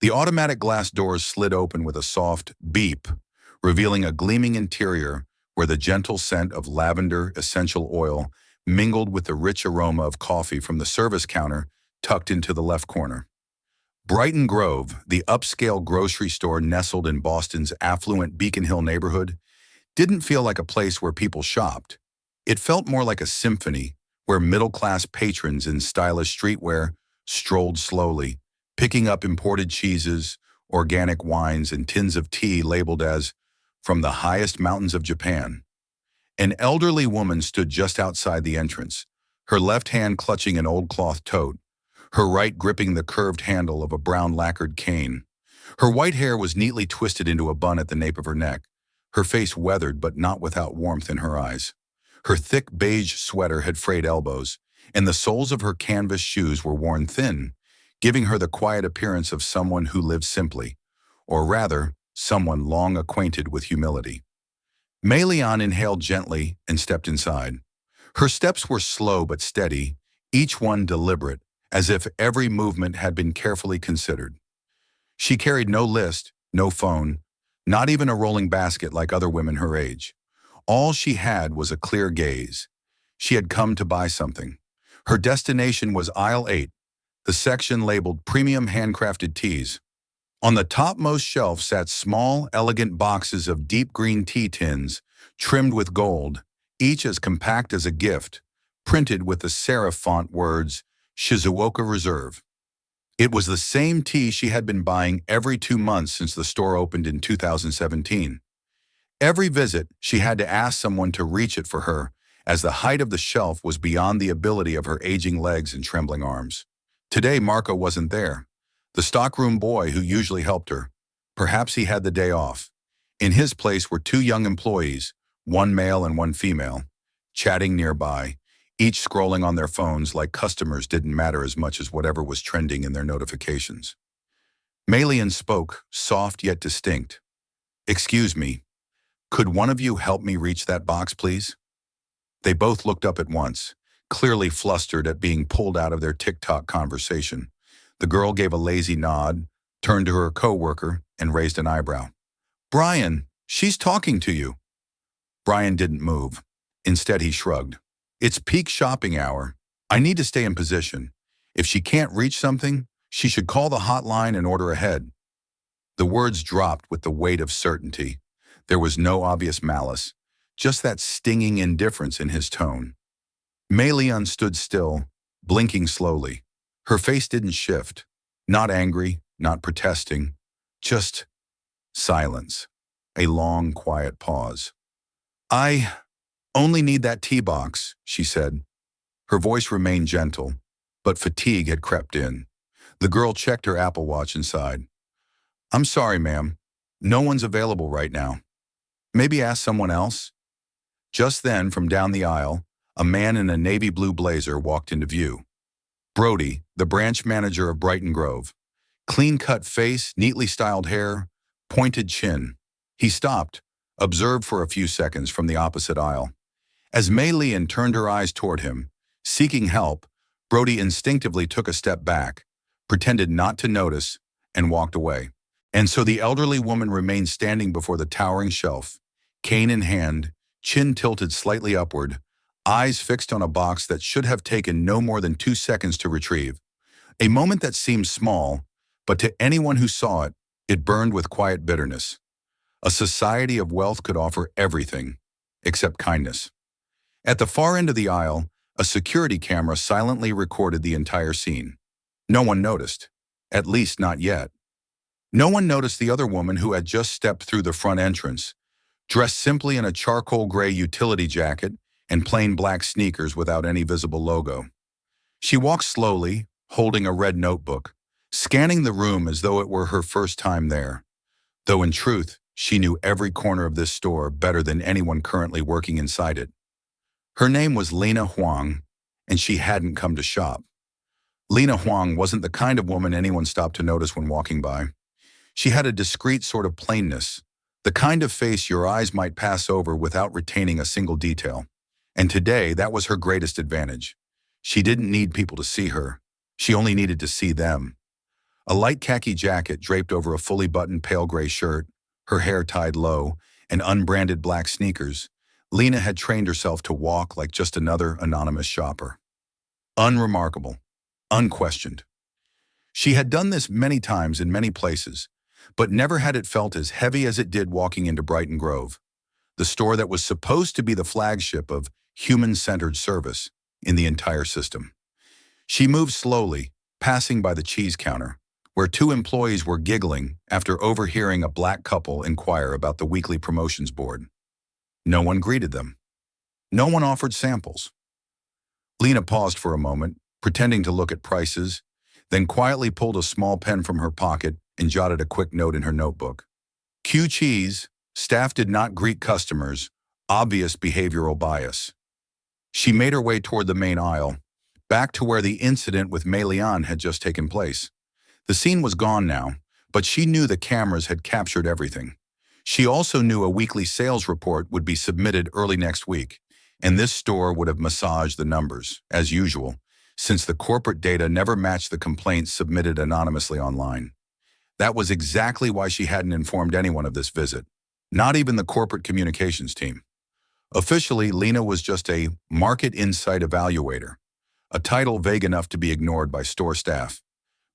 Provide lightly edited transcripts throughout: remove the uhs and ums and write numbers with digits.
The automatic glass doors slid open with a soft beep, revealing a gleaming interior where the gentle scent of lavender essential oil mingled with the rich aroma of coffee from the service counter tucked into the left corner. Brighton Grove, the upscale grocery store nestled in Boston's affluent Beacon Hill neighborhood, didn't feel like a place where people shopped. It felt more like a symphony where middle-class patrons in stylish streetwear strolled slowly, picking up imported cheeses, organic wines, and tins of tea labeled as from the highest mountains of Japan. An elderly woman stood just outside the entrance, her left hand clutching an old cloth tote, her right gripping the curved handle of a brown lacquered cane. Her white hair was neatly twisted into a bun at the nape of her neck, her face weathered but not without warmth in her eyes. Her thick beige sweater had frayed elbows, and the soles of her canvas shoes were worn thin, giving her the quiet appearance of someone who lived simply, or rather, someone long acquainted with humility. Mei Lian inhaled gently and stepped inside. Her steps were slow but steady, each one deliberate, as if every movement had been carefully considered. She carried no list, no phone, not even a rolling basket like other women her age. All she had was a clear gaze. She had come to buy something. Her destination was aisle 8, the section labeled premium handcrafted teas. On the topmost shelf sat small, elegant boxes of deep green tea tins, trimmed with gold, each as compact as a gift, printed with the serif font words, Shizuoka Reserve. It was the same tea she had been buying every 2 months since the store opened in 2017. Every visit, she had to ask someone to reach it for her, as the height of the shelf was beyond the ability of her aging legs and trembling arms. Today, Marco wasn't there, the stockroom boy who usually helped her. Perhaps he had the day off. In his place were 2 young employees, one male and one female, chatting nearby, each scrolling on their phones like customers didn't matter as much as whatever was trending in their notifications. Mei Lian spoke, soft yet distinct. "Excuse me, could one of you help me reach that box, please?" They both looked up at once, clearly flustered at being pulled out of their TikTok conversation. The girl gave a lazy nod, turned to her coworker, and raised an eyebrow. "Brian, she's talking to you." Brian didn't move. Instead, he shrugged. "It's peak shopping hour. I need to stay in position. If she can't reach something, she should call the hotline and order ahead." The words dropped with the weight of certainty. There was no obvious malice, just that stinging indifference in his tone. Mei Lian stood still, blinking slowly. Her face didn't shift. Not angry, not protesting. Just silence. A long, quiet pause. "I only need that tea box," she said. Her voice remained gentle, but fatigue had crept in. The girl checked her Apple Watch and sighed. "I'm sorry, ma'am. No one's available right now. Maybe ask someone else?" Just then, from down the aisle, a man in a navy blue blazer walked into view. Brody, the branch manager of Brighton Grove. Clean-cut face, neatly styled hair, pointed chin. He stopped, observed for a few seconds from the opposite aisle. As Mei Lian turned her eyes toward him, seeking help, Brody instinctively took a step back, pretended not to notice, and walked away. And so the elderly woman remained standing before the towering shelf, cane in hand, chin tilted slightly upward, eyes fixed on a box that should have taken no more than 2 seconds to retrieve. A moment that seemed small, but to anyone who saw it, it burned with quiet bitterness. A society of wealth could offer everything, except kindness. At the far end of the aisle, a security camera silently recorded the entire scene. No one noticed, at least not yet. No one noticed the other woman who had just stepped through the front entrance, dressed simply in a charcoal gray utility jacket and plain black sneakers without any visible logo. She walked slowly, holding a red notebook, scanning the room as though it were her first time there. Though in truth, she knew every corner of this store better than anyone currently working inside it. Her name was Lena Huang, and she hadn't come to shop. Lena Huang wasn't the kind of woman anyone stopped to notice when walking by. She had a discreet sort of plainness, the kind of face your eyes might pass over without retaining a single detail. And today, that was her greatest advantage. She didn't need people to see her. She only needed to see them. A light khaki jacket draped over a fully buttoned pale gray shirt, her hair tied low, and unbranded black sneakers, Lena had trained herself to walk like just another anonymous shopper. Unremarkable. Unquestioned. She had done this many times in many places, but never had it felt as heavy as it did walking into Brighton Grove, the store that was supposed to be the flagship of human-centered service in the entire system. She moved slowly, passing by the cheese counter, where two employees were giggling after overhearing a black couple inquire about the weekly promotions board. No one greeted them. No one offered samples. Lena paused for a moment, pretending to look at prices, then quietly pulled a small pen from her pocket and jotted a quick note in her notebook. Q cheese, staff did not greet customers, obvious behavioral bias. She made her way toward the main aisle, back to where the incident with Melian had just taken place. The scene was gone now, but she knew the cameras had captured everything. She also knew a weekly sales report would be submitted early next week, and this store would have massaged the numbers, as usual, since the corporate data never matched the complaints submitted anonymously online. That was exactly why she hadn't informed anyone of this visit, not even the corporate communications team. Officially, Lena was just a market insight evaluator, a title vague enough to be ignored by store staff.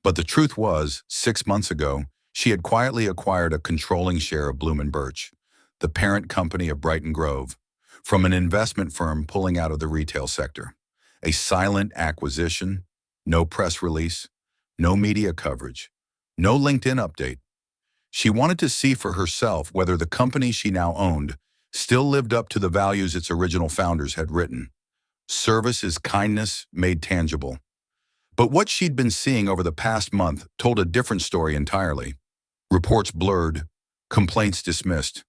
But the truth was, 6 months ago, she had quietly acquired a controlling share of Bloom & Birch, the parent company of Brighton Grove, from an investment firm pulling out of the retail sector. A silent acquisition, no press release, no media coverage, no LinkedIn update. She wanted to see for herself whether the company she now owned still lived up to the values its original founders had written. Service is kindness made tangible. But what she'd been seeing over the past month told a different story entirely. Reports blurred, complaints dismissed,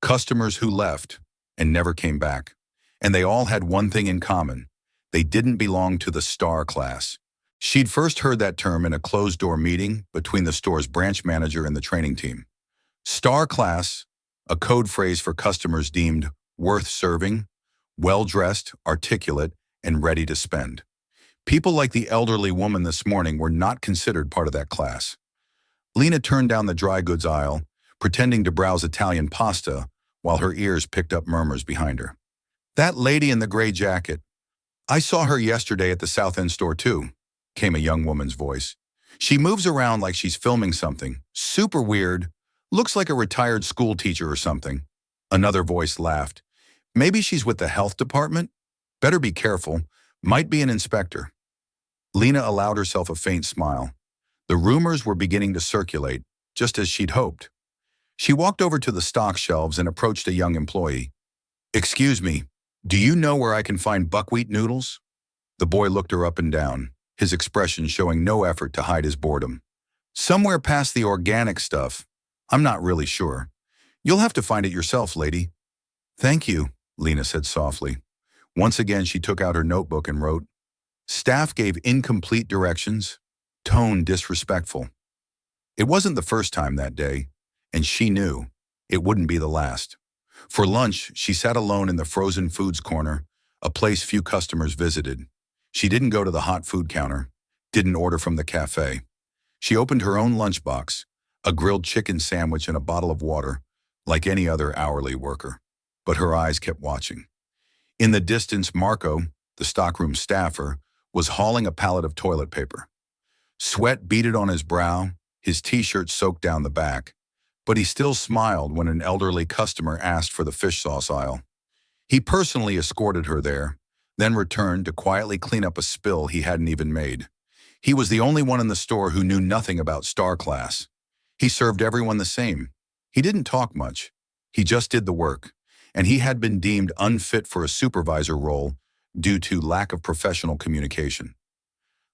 customers who left and never came back. And they all had one thing in common. They didn't belong to the star class. She'd first heard that term in a closed-door meeting between the store's branch manager and the training team. Star class, a code phrase for customers deemed worth serving, well-dressed, articulate, and ready to spend. People like the elderly woman this morning were not considered part of that class. Lena turned down the dry goods aisle, pretending to browse Italian pasta while her ears picked up murmurs behind her. That lady in the gray jacket. I saw her yesterday at the South End store too, came a young woman's voice. She moves around like she's filming something. Super weird. Looks like a retired school teacher or something. Another voice laughed. Maybe she's with the health department? Better be careful. Might be an inspector. Lena allowed herself a faint smile. The rumors were beginning to circulate, just as she'd hoped. She walked over to the stock shelves and approached a young employee. Excuse me, do you know where I can find buckwheat noodles? The boy looked her up and down, his expression showing no effort to hide his boredom. Somewhere past the organic stuff. I'm not really sure. You'll have to find it yourself, lady. Thank you, Lena said softly. Once again, she took out her notebook and wrote, Staff gave incomplete directions, tone disrespectful. It wasn't the first time that day, and she knew it wouldn't be the last. For lunch, she sat alone in the frozen foods corner, a place few customers visited. She didn't go to the hot food counter, didn't order from the cafe. She opened her own lunchbox, a grilled chicken sandwich and a bottle of water, like any other hourly worker. But her eyes kept watching. In the distance, Marco, the stockroom staffer, was hauling a pallet of toilet paper. Sweat beaded on his brow, his t-shirt soaked down the back, but he still smiled when an elderly customer asked for the fish sauce aisle. He personally escorted her there, then returned to quietly clean up a spill he hadn't even made. He was the only one in the store who knew nothing about star class. He served everyone the same. He didn't talk much. He just did the work, and he had been deemed unfit for a supervisor role due to lack of professional communication.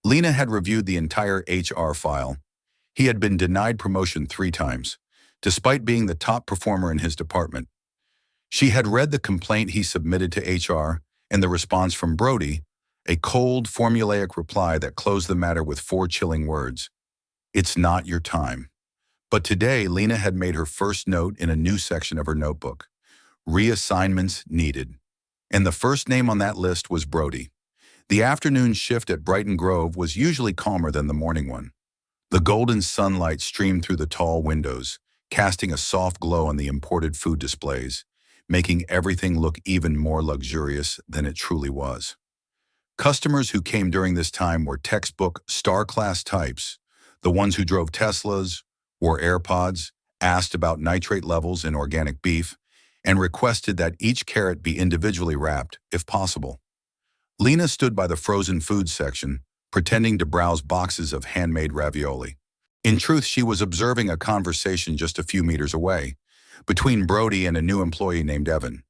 Lena had reviewed the entire HR file. He had been denied promotion 3 times, despite being the top performer in his department. She had read the complaint he submitted to HR and the response from Brody, a cold, formulaic reply that closed the matter with 4 chilling words. It's not your time. But today, Lena had made her first note in a new section of her notebook. Reassignments needed. And the first name on that list was Brody. The afternoon shift at Brighton Grove was usually calmer than the morning one. The golden sunlight streamed through the tall windows, casting a soft glow on the imported food displays, making everything look even more luxurious than it truly was. Customers who came during this time were textbook star-class types, the ones who drove Teslas, wore AirPods, asked about nitrate levels in organic beef, and requested that each carrot be individually wrapped, if possible. Lena stood by the frozen food section, pretending to browse boxes of handmade ravioli. In truth, she was observing a conversation just a few meters away, between Brody and a new employee named Evan.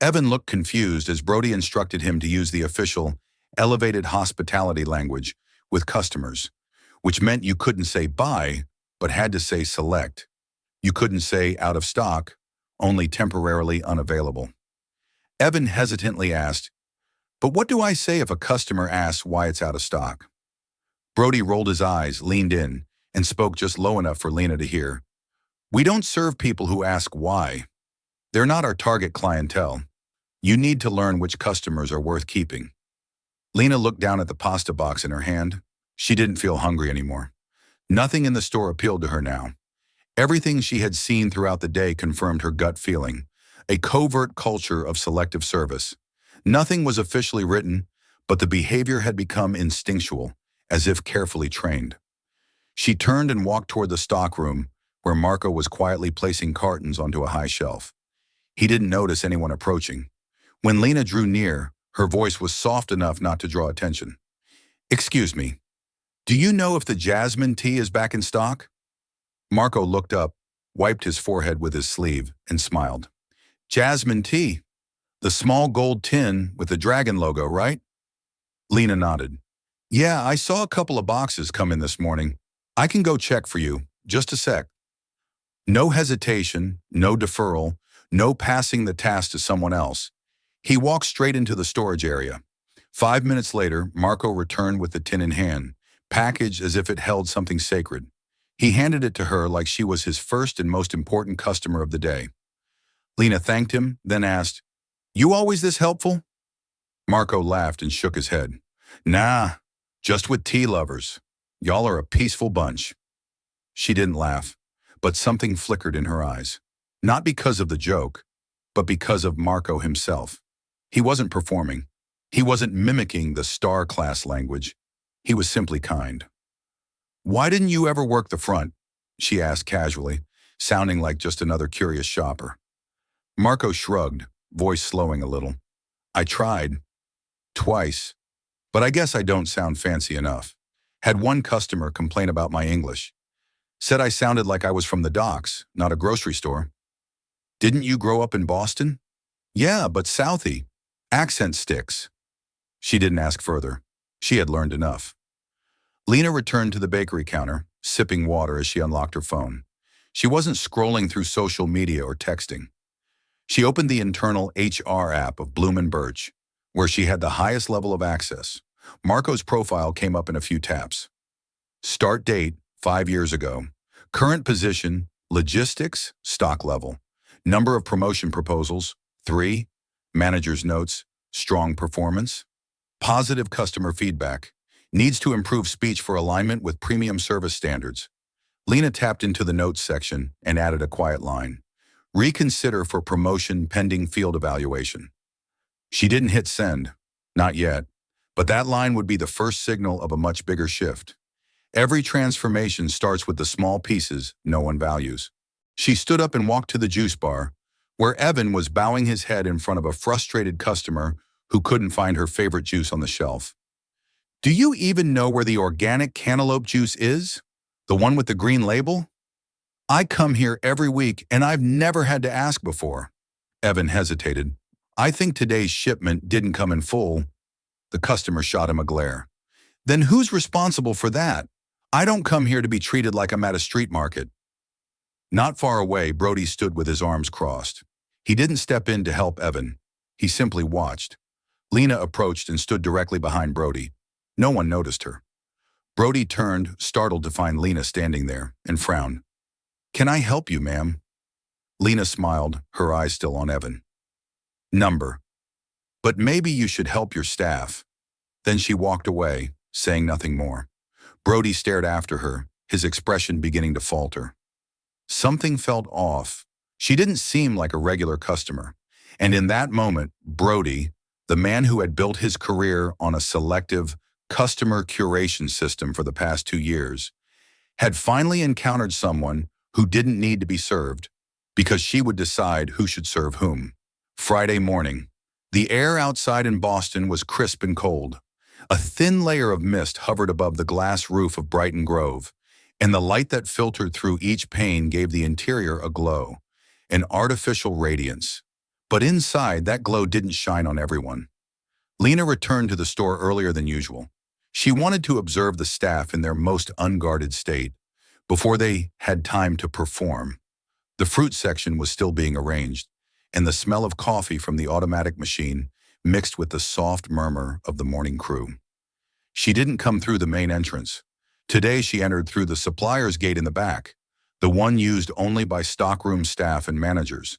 Evan looked confused as Brody instructed him to use the official, elevated hospitality language with customers, which meant you couldn't say buy, but had to say select. You couldn't say out of stock, only temporarily unavailable. Evan hesitantly asked, "But what do I say if a customer asks why it's out of stock?" Brody rolled his eyes, leaned in, and spoke just low enough for Lena to hear. "We don't serve people who ask why. They're not our target clientele. You need to learn which customers are worth keeping." Lena looked down at the pasta box in her hand. She didn't feel hungry anymore. Nothing in the store appealed to her now. Everything she had seen throughout the day confirmed her gut feeling, a covert culture of selective service. Nothing was officially written, but the behavior had become instinctual, as if carefully trained. She turned and walked toward the stockroom, where Marco was quietly placing cartons onto a high shelf. He didn't notice anyone approaching. When Lena drew near, her voice was soft enough not to draw attention. "Excuse me, do you know if the jasmine tea is back in stock?" Marco looked up, wiped his forehead with his sleeve, and smiled. "Jasmine tea? The small gold tin with the dragon logo, right?" Lena nodded. "Yeah, I saw a couple of boxes come in this morning. I can go check for you. Just a sec." No hesitation, no deferral, no passing the task to someone else. He walked straight into the storage area. 5 minutes later, Marco returned with the tin in hand, packaged as if it held something sacred. He handed it to her like she was his first and most important customer of the day. Lena thanked him, then asked, "You always this helpful?" Marco laughed and shook his head. "Nah, just with tea lovers. Y'all are a peaceful bunch." She didn't laugh, but something flickered in her eyes. Not because of the joke, but because of Marco himself. He wasn't performing. He wasn't mimicking the star-class language. He was simply kind. "Why didn't you ever work the front?" she asked casually, sounding like just another curious shopper. Marco shrugged, voice slowing a little. "I tried. Twice. But I guess I don't sound fancy enough. Had one customer complain about my English. Said I sounded like I was from the docks, not a grocery store." "Didn't you grow up in Boston?" "Yeah, but Southie. Accent sticks." She didn't ask further. She had learned enough. Lena returned to the bakery counter, sipping water as she unlocked her phone. She wasn't scrolling through social media or texting. She opened the internal HR app of Bloom & Birch, where she had the highest level of access. Marco's profile came up in a few taps. Start date, 5 years ago. Current position, logistics, stock level. Number of promotion proposals, 3. Manager's notes, strong performance. Positive customer feedback. Needs to improve speech for alignment with premium service standards. Lena tapped into the notes section and added a quiet line. Reconsider for promotion pending field evaluation. She didn't hit send. Not yet. But that line would be the first signal of a much bigger shift. Every transformation starts with the small pieces no one values. She stood up and walked to the juice bar, where Evan was bowing his head in front of a frustrated customer who couldn't find her favorite juice on the shelf. "Do you even know where the organic cantaloupe juice is? The one with the green label?" "I come here every week and I've never had to ask before." Evan hesitated. "I think today's shipment didn't come in full." The customer shot him a glare. "Then who's responsible for that? I don't come here to be treated like I'm at a street market." Not far away, Brody stood with his arms crossed. He didn't step in to help Evan. He simply watched. Lena approached and stood directly behind Brody. No one noticed her. Brody turned, startled to find Lena standing there, and frowned. "Can I help you, ma'am?" Lena smiled, her eyes still on Evan. "Number. But maybe you should help your staff." Then she walked away, saying nothing more. Brody stared after her, his expression beginning to falter. Something felt off. She didn't seem like a regular customer. And in that moment, Brody, the man who had built his career on a selective customer curation system for the past 2 years, had finally encountered someone who didn't need to be served because she would decide who should serve whom. Friday morning. The air outside in Boston was crisp and cold. A thin layer of mist hovered above the glass roof of Brighton Grove, and the light that filtered through each pane gave the interior a glow, an artificial radiance. But inside, that glow didn't shine on everyone. Lena returned to the store earlier than usual. She wanted to observe the staff in their most unguarded state, before they had time to perform. The fruit section was still being arranged, and the smell of coffee from the automatic machine mixed with the soft murmur of the morning crew. She didn't come through the main entrance. Today she entered through the supplier's gate in the back, the one used only by stockroom staff and managers.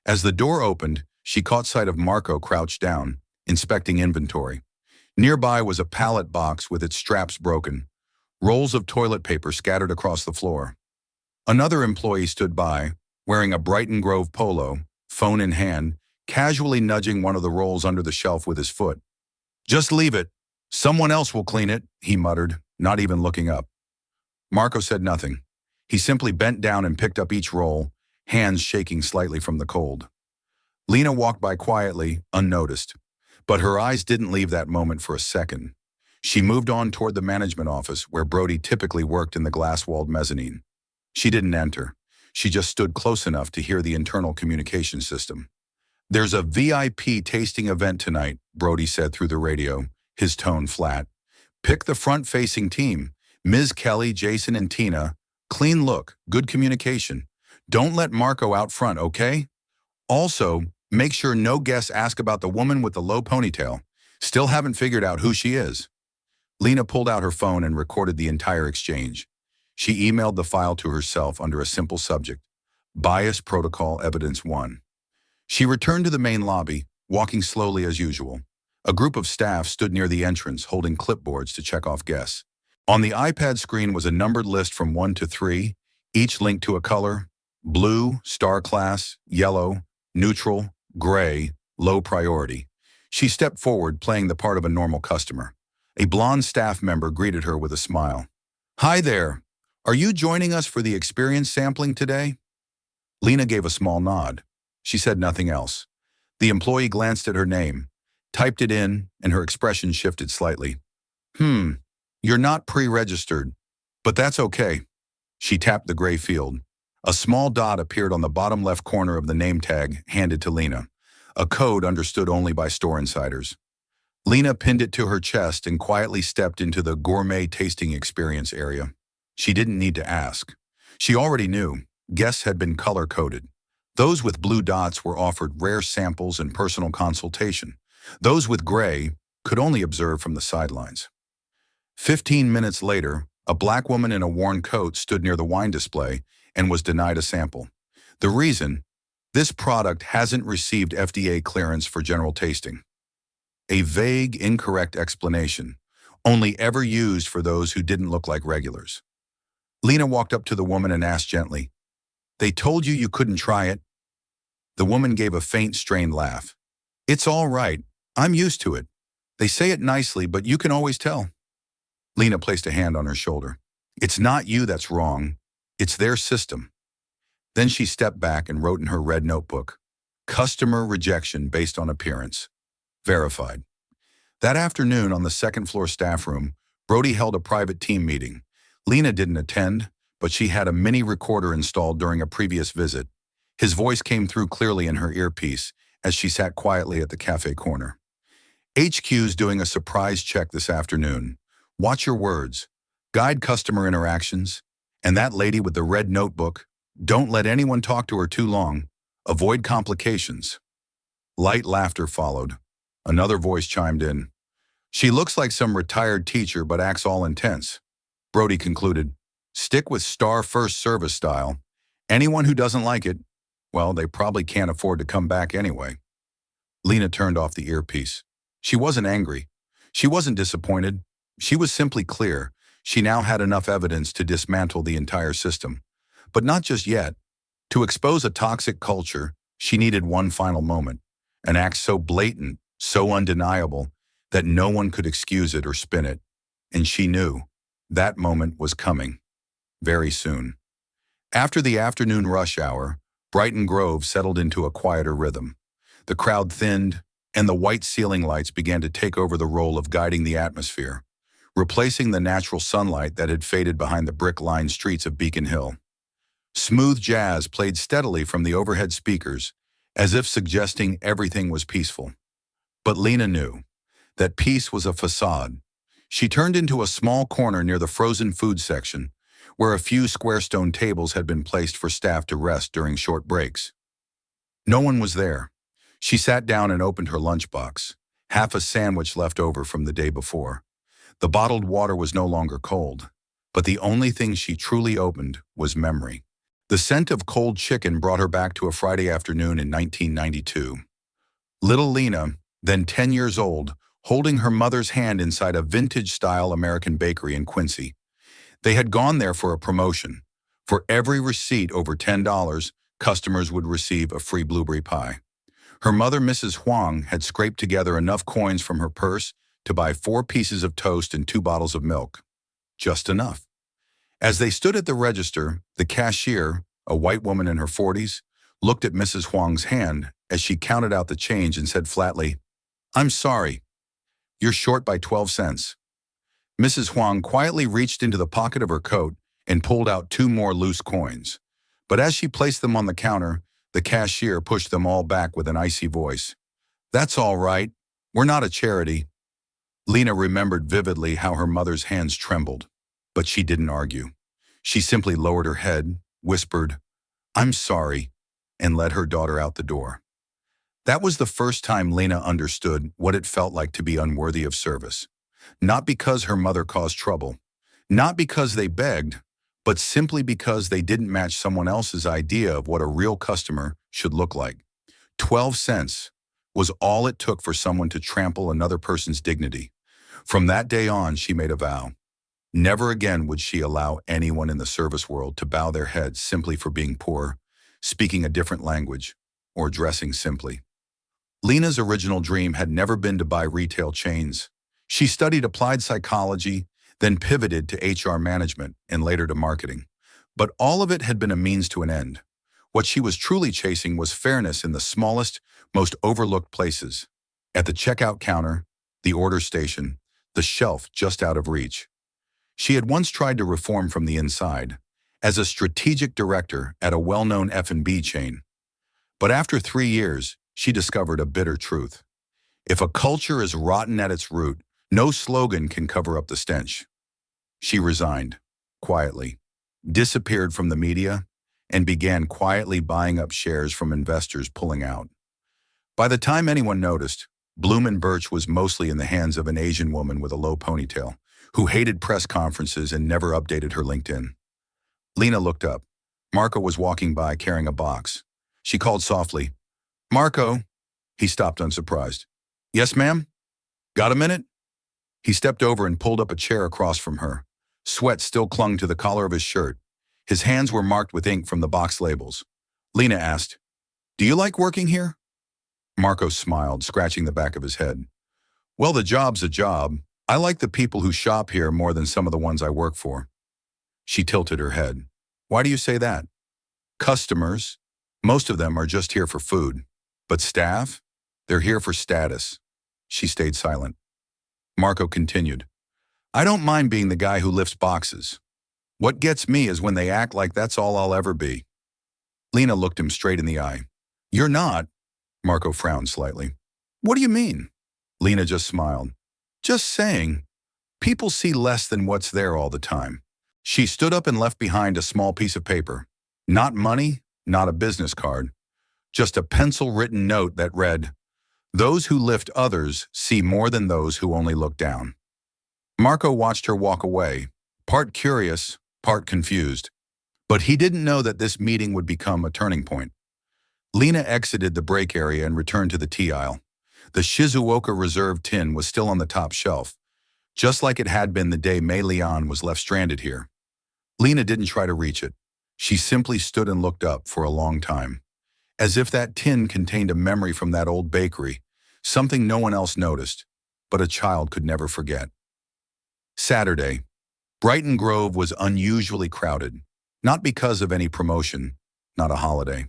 As the door opened, she caught sight of Marco crouched down, inspecting inventory. Nearby was a pallet box with its straps broken, rolls of toilet paper scattered across the floor. Another employee stood by, wearing a Brighton Grove polo, phone in hand, casually nudging one of the rolls under the shelf with his foot. "Just leave it. Someone else will clean it," he muttered, not even looking up. Marco said nothing. He simply bent down and picked up each roll, hands shaking slightly from the cold. Lena walked by quietly, unnoticed, but her eyes didn't leave that moment for a second. She moved on toward the management office where Brody typically worked in the glass-walled mezzanine. She didn't enter. She just stood close enough to hear the internal communication system. "There's a VIP tasting event tonight," Brody said through the radio, his tone flat. "Pick the front-facing team. Ms. Kelly, Jason, and Tina. Clean look, good communication. Don't let Marco out front, okay? Also, make sure no guests ask about the woman with the low ponytail. Still haven't figured out who she is." Lena pulled out her phone and recorded the entire exchange. She emailed the file to herself under a simple subject: Bias Protocol Evidence 1. She returned to the main lobby, walking slowly as usual. A group of staff stood near the entrance, holding clipboards to check off guests. On the iPad screen was a numbered list from 1 to 3, each linked to a color: blue, star class; yellow, neutral; gray, low priority. She stepped forward, playing the part of a normal customer. A blonde staff member greeted her with a smile. "Hi there. Are you joining us for the experience sampling today?" Lena gave a small nod. She said nothing else. The employee glanced at her name, typed it in, and her expression shifted slightly. You're not pre-registered, but that's okay." She tapped the gray field. A small dot appeared on the bottom left corner of the name tag handed to Lena, a code understood only by store insiders. Lena pinned it to her chest and quietly stepped into the gourmet tasting experience area. She didn't need to ask. She already knew. Guests had been color-coded. Those with blue dots were offered rare samples and personal consultation. Those with gray could only observe from the sidelines. 15 minutes later, a black woman in a worn coat stood near the wine display and was denied a sample. The reason? This product hasn't received FDA clearance for general tasting. A vague, incorrect explanation, only ever used for those who didn't look like regulars. Lena walked up to the woman and asked gently, "They told you couldn't try it?" The woman gave a faint, strained laugh. "It's all right. I'm used to it. They say it nicely, but you can always tell." Lena placed a hand on her shoulder. "It's not you that's wrong. It's their system." Then she stepped back and wrote in her red notebook, "Customer rejection based on appearance. Verified." That afternoon on the second-floor staff room, Brody held a private team meeting. Lena didn't attend, but she had a mini recorder installed during a previous visit. His voice came through clearly in her earpiece as she sat quietly at the cafe corner. "HQ's doing a surprise check this afternoon. Watch your words. Guide customer interactions. And that lady with the red notebook, don't let anyone talk to her too long. Avoid complications." Light laughter followed. Another voice chimed in. "She looks like some retired teacher but acts all intense." Brody concluded, "Stick with star first service style. Anyone who doesn't like it, well, they probably can't afford to come back anyway." Lena turned off the earpiece. She wasn't angry. She wasn't disappointed. She was simply clear. She now had enough evidence to dismantle the entire system. But not just yet. To expose a toxic culture, she needed one final moment, an act so blatant, so undeniable, that no one could excuse it or spin it. And she knew that moment was coming, very soon. After the afternoon rush hour, Brighton Grove settled into a quieter rhythm. The crowd thinned, and the white ceiling lights began to take over the role of guiding the atmosphere, replacing the natural sunlight that had faded behind the brick-lined streets of Beacon Hill. Smooth jazz played steadily from the overhead speakers, as if suggesting everything was peaceful. But Lena knew that peace was a facade. She turned into a small corner near the frozen food section, where a few square stone tables had been placed for staff to rest during short breaks. No one was there. She sat down and opened her lunchbox, half a sandwich left over from the day before. The bottled water was no longer cold, but the only thing she truly opened was memory. The scent of cold chicken brought her back to a Friday afternoon in 1992. Little Lena, then 10 years old, holding her mother's hand inside a vintage-style American bakery in Quincy. They had gone there for a promotion. For every receipt over $10, customers would receive a free blueberry pie. Her mother, Mrs. Huang, had scraped together enough coins from her purse to buy 4 pieces of toast and 2 bottles of milk. Just enough. As they stood at the register, the cashier, a white woman in her 40s, looked at Mrs. Huang's hand as she counted out the change and said flatly, "I'm sorry. You're short by 12 cents. Mrs. Huang quietly reached into the pocket of her coat and pulled out 2 more loose coins. But as she placed them on the counter, the cashier pushed them all back with an icy voice. "That's all right. We're not a charity." Lena remembered vividly how her mother's hands trembled, but she didn't argue. She simply lowered her head, whispered, "I'm sorry," and led her daughter out the door. That was the first time Lena understood what it felt like to be unworthy of service. Not because her mother caused trouble, not because they begged, but simply because they didn't match someone else's idea of what a real customer should look like. 12 cents was all it took for someone to trample another person's dignity. From that day on, she made a vow. Never again would she allow anyone in the service world to bow their heads simply for being poor, speaking a different language, or dressing simply. Lena's original dream had never been to buy retail chains. She studied applied psychology, then pivoted to HR management and later to marketing. But all of it had been a means to an end. What she was truly chasing was fairness in the smallest, most overlooked places. At the checkout counter, the order station, the shelf just out of reach. She had once tried to reform from the inside, as a strategic director at a well-known F&B chain. But after 3 years, she discovered a bitter truth. If a culture is rotten at its root, no slogan can cover up the stench. She resigned, quietly, disappeared from the media, and began quietly buying up shares from investors pulling out. By the time anyone noticed, Bloom & Birch was mostly in the hands of an Asian woman with a low ponytail, who hated press conferences and never updated her LinkedIn. Lena looked up. Marco was walking by carrying a box. She called softly, "Marco." He stopped unsurprised. "Yes, ma'am? Got a minute?" He stepped over and pulled up a chair across from her. Sweat still clung to the collar of his shirt. His hands were marked with ink from the box labels. Lena asked, "Do you like working here?" Marco smiled, scratching the back of his head. "Well, the job's a job. I like the people who shop here more than some of the ones I work for." She tilted her head. "Why do you say that?" "Customers. Most of them are just here for food. But staff? They're here for status." She stayed silent. Marco continued, "I don't mind being the guy who lifts boxes. What gets me is when they act like that's all I'll ever be." Lena looked him straight in the eye. "You're not." Marco frowned slightly. "What do you mean?" Lena just smiled. "Just saying. People see less than what's there all the time." She stood up and left behind a small piece of paper. Not money, not a business card. Just a pencil-written note that read, "Those who lift others see more than those who only look down." Marco watched her walk away, part curious, part confused. But he didn't know that this meeting would become a turning point. Lena exited the break area and returned to the tea aisle. The Shizuoka Reserve tin was still on the top shelf, just like it had been the day Mei Lian was left stranded here. Lena didn't try to reach it. She simply stood and looked up for a long time, as if that tin contained a memory from that old bakery, something no one else noticed, but a child could never forget. Saturday. Brighton Grove was unusually crowded, not because of any promotion, not a holiday.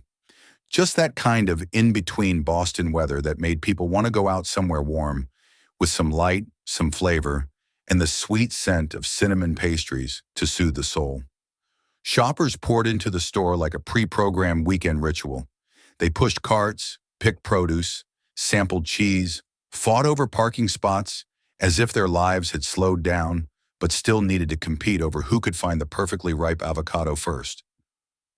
Just that kind of in-between Boston weather that made people want to go out somewhere warm, with some light, some flavor, and the sweet scent of cinnamon pastries to soothe the soul. Shoppers poured into the store like a pre-programmed weekend ritual. They pushed carts, picked produce, sampled cheese, fought over parking spots, as if their lives had slowed down, but still needed to compete over who could find the perfectly ripe avocado first.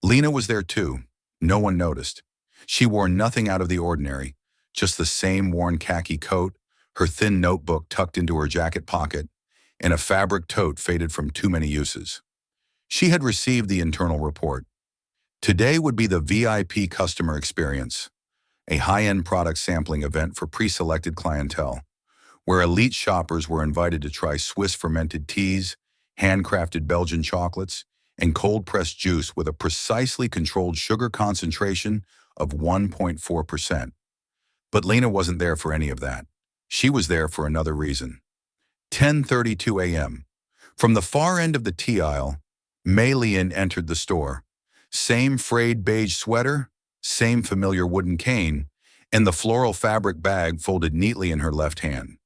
Lena was there too. No one noticed. She wore nothing out of the ordinary, just the same worn khaki coat, her thin notebook tucked into her jacket pocket, and a fabric tote faded from too many uses. She had received the internal report. Today would be the VIP customer experience, a high-end product sampling event for pre-selected clientele, where elite shoppers were invited to try Swiss fermented teas, handcrafted Belgian chocolates, and cold-pressed juice with a precisely controlled sugar concentration of 1.4%. But Lena wasn't there for any of that. She was there for another reason. 10:32 a.m. From the far end of the tea aisle, Mei Lian entered the store. Same frayed beige sweater, same familiar wooden cane, and the floral fabric bag folded neatly in her left hand.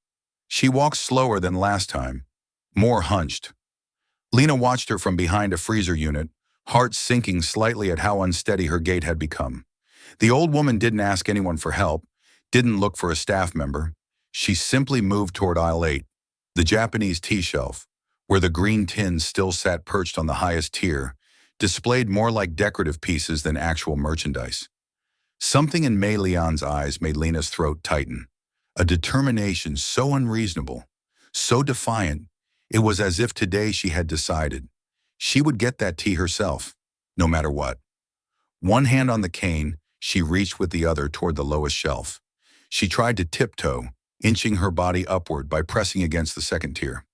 She walked slower than last time, more hunched. Lena watched her from behind a freezer unit, heart sinking slightly at how unsteady her gait had become. The old woman didn't ask anyone for help, didn't look for a staff member. She simply moved toward aisle 8, the Japanese tea shelf, where the green tins still sat perched on the highest tier, displayed more like decorative pieces than actual merchandise. Something in Mei Lian's eyes made Lena's throat tighten. A determination so unreasonable, so defiant, it was as if today she had decided. She would get that tea herself, no matter what. One hand on the cane, she reached with the other toward the lowest shelf. She tried to tiptoe, inching her body upward by pressing against the second tier.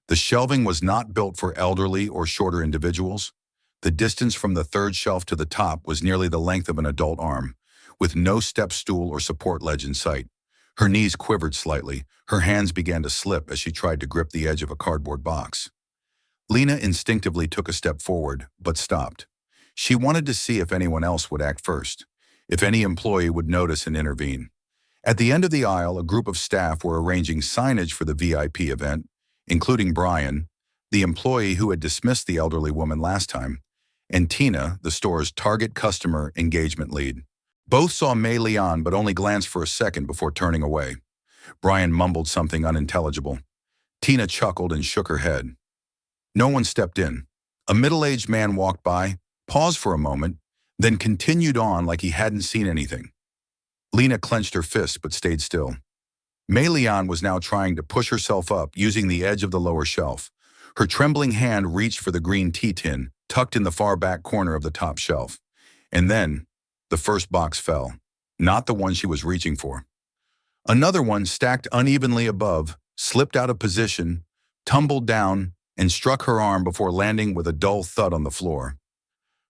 The shelving was not built for elderly or shorter individuals. The distance from the third shelf to the top was nearly the length of an adult arm, with no step stool or support ledge in sight. Her knees quivered slightly. Her hands began to slip as she tried to grip the edge of a cardboard box. Lena instinctively took a step forward, but stopped. She wanted to see if anyone else would act first, if any employee would notice and intervene. At the end of the aisle, a group of staff were arranging signage for the VIP event, including Brian, the employee who had dismissed the elderly woman last time, and Tina, the store's target customer engagement lead. Both saw Mei Lian but only glanced for a second before turning away. Brian mumbled something unintelligible. Tina chuckled and shook her head. No one stepped in. A middle-aged man walked by, paused for a moment, then continued on like he hadn't seen anything. Lena clenched her fist but stayed still. Mei Lian was now trying to push herself up using the edge of the lower shelf. Her trembling hand reached for the green tea tin, tucked in the far back corner of the top shelf. And then, the first box fell, not the one she was reaching for. Another one, stacked unevenly above, slipped out of position, tumbled down, and struck her arm before landing with a dull thud on the floor.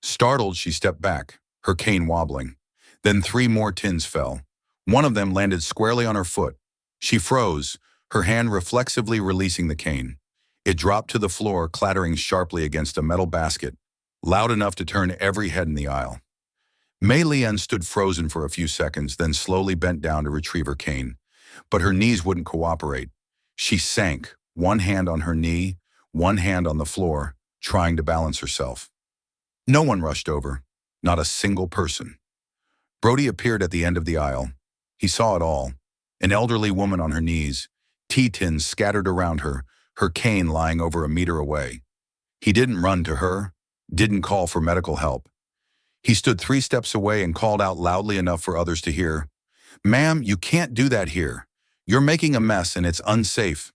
Startled, she stepped back, her cane wobbling. Then 3 more tins fell. One of them landed squarely on her foot. She froze, her hand reflexively releasing the cane. It dropped to the floor, clattering sharply against a metal basket, loud enough to turn every head in the aisle. Mei Lian stood frozen for a few seconds, then slowly bent down to retrieve her cane. But her knees wouldn't cooperate. She sank, one hand on her knee, one hand on the floor, trying to balance herself. No one rushed over, not a single person. Brody appeared at the end of the aisle. He saw it all. An elderly woman on her knees, tea tins scattered around her cane lying over a meter away. He didn't run to her, didn't call for medical help. He stood 3 steps away and called out loudly enough for others to hear, "Ma'am, you can't do that here. You're making a mess and it's unsafe."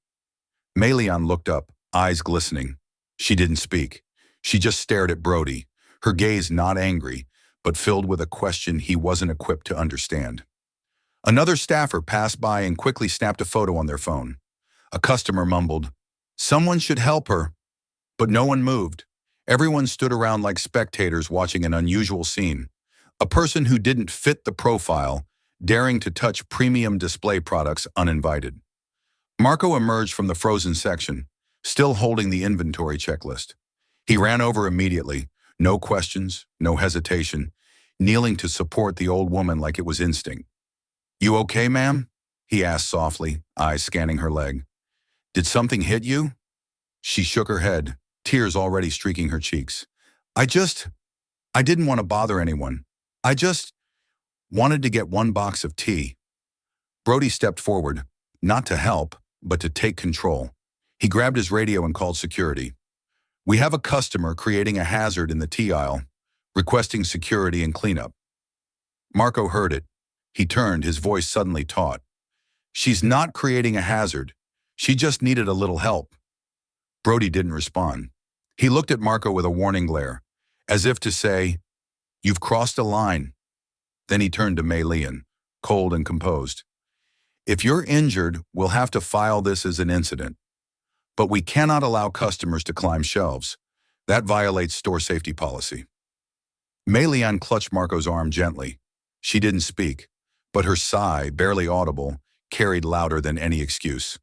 Mei Lian looked up, eyes glistening. She didn't speak. She just stared at Brody, her gaze not angry, but filled with a question he wasn't equipped to understand. Another staffer passed by and quickly snapped a photo on their phone. A customer mumbled, Someone should help her. But no one moved. Everyone stood around like spectators watching an unusual scene. A person who didn't fit the profile, daring to touch premium display products uninvited. Marco emerged from the frozen section, still holding the inventory checklist. He ran over immediately, no questions, no hesitation, kneeling to support the old woman like it was instinct. "You okay, ma'am?" he asked softly, eyes scanning her leg. "Did something hit you?" She shook her head, tears already streaking her cheeks. I didn't want to bother anyone. I just wanted to get one box of tea." Brody stepped forward, not to help, but to take control. He grabbed his radio and called security. "We have a customer creating a hazard in the tea aisle, requesting security and cleanup." Marco heard it. He turned, his voice suddenly taut. "She's not creating a hazard. She just needed a little help." Brody didn't respond. He looked at Marco with a warning glare, as if to say, "You've crossed a line." Then he turned to Mei Lian, cold and composed. "If you're injured, we'll have to file this as an incident. But we cannot allow customers to climb shelves. That violates store safety policy." Mei Lian clutched Marco's arm gently. She didn't speak, but her sigh, barely audible, carried louder than any excuse.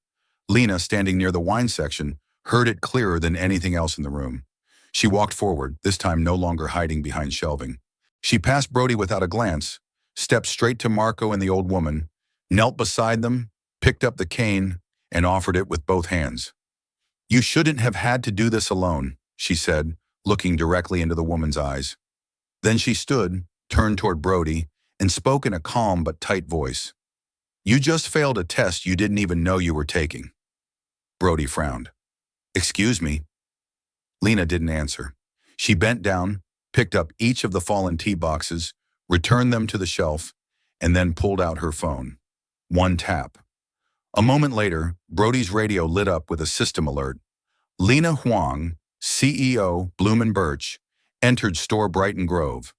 Lena, standing near the wine section, heard it clearer than anything else in the room. She walked forward, this time no longer hiding behind shelving. She passed Brody without a glance, stepped straight to Marco and the old woman, knelt beside them, picked up the cane, and offered it with both hands. "You shouldn't have had to do this alone," she said, looking directly into the woman's eyes. Then she stood, turned toward Brody, and spoke in a calm but tight voice. "You just failed a test you didn't even know you were taking." Brody frowned. "Excuse me?" Lena didn't answer. She bent down, picked up each of the fallen tea boxes, returned them to the shelf, and then pulled out her phone. One tap. A moment later, Brody's radio lit up with a system alert. Lena Huang, CEO, Bloom & Birch, entered store Brighton Grove.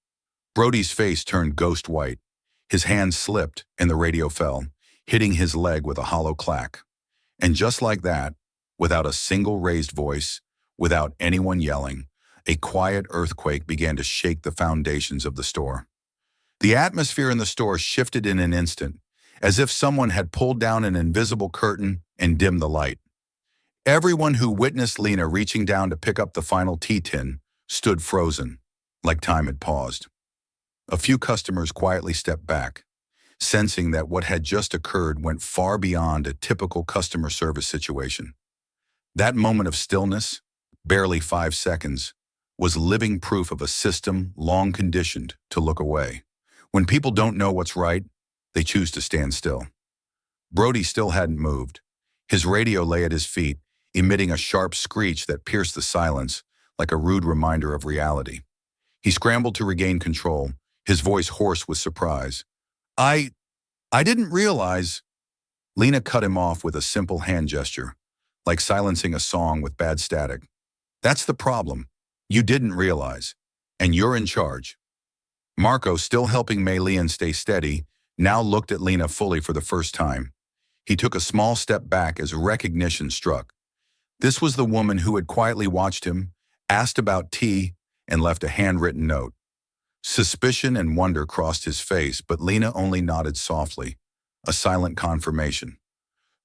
Brody's face turned ghost white. His hand slipped and the radio fell, hitting his leg with a hollow clack. And just like that, without a single raised voice, without anyone yelling, a quiet earthquake began to shake the foundations of the store. The atmosphere in the store shifted in an instant, as if someone had pulled down an invisible curtain and dimmed the light. Everyone who witnessed Lena reaching down to pick up the final tea tin stood frozen, like time had paused. A few customers quietly stepped back, sensing that what had just occurred went far beyond a typical customer service situation. That moment of stillness, barely 5 seconds, was living proof of a system long conditioned to look away. When people don't know what's right, they choose to stand still. Brody still hadn't moved. His radio lay at his feet, emitting a sharp screech that pierced the silence like a rude reminder of reality. He scrambled to regain control, his voice hoarse with surprise. I didn't realize." Lena cut him off with a simple hand gesture, like silencing a song with bad static. "That's the problem. You didn't realize. And you're in charge." Marco, still helping Mei Lian stay steady, now looked at Lena fully for the first time. He took a small step back as recognition struck. This was the woman who had quietly watched him, asked about tea, and left a handwritten note. Suspicion and wonder crossed his face, but Lena only nodded softly, a silent confirmation.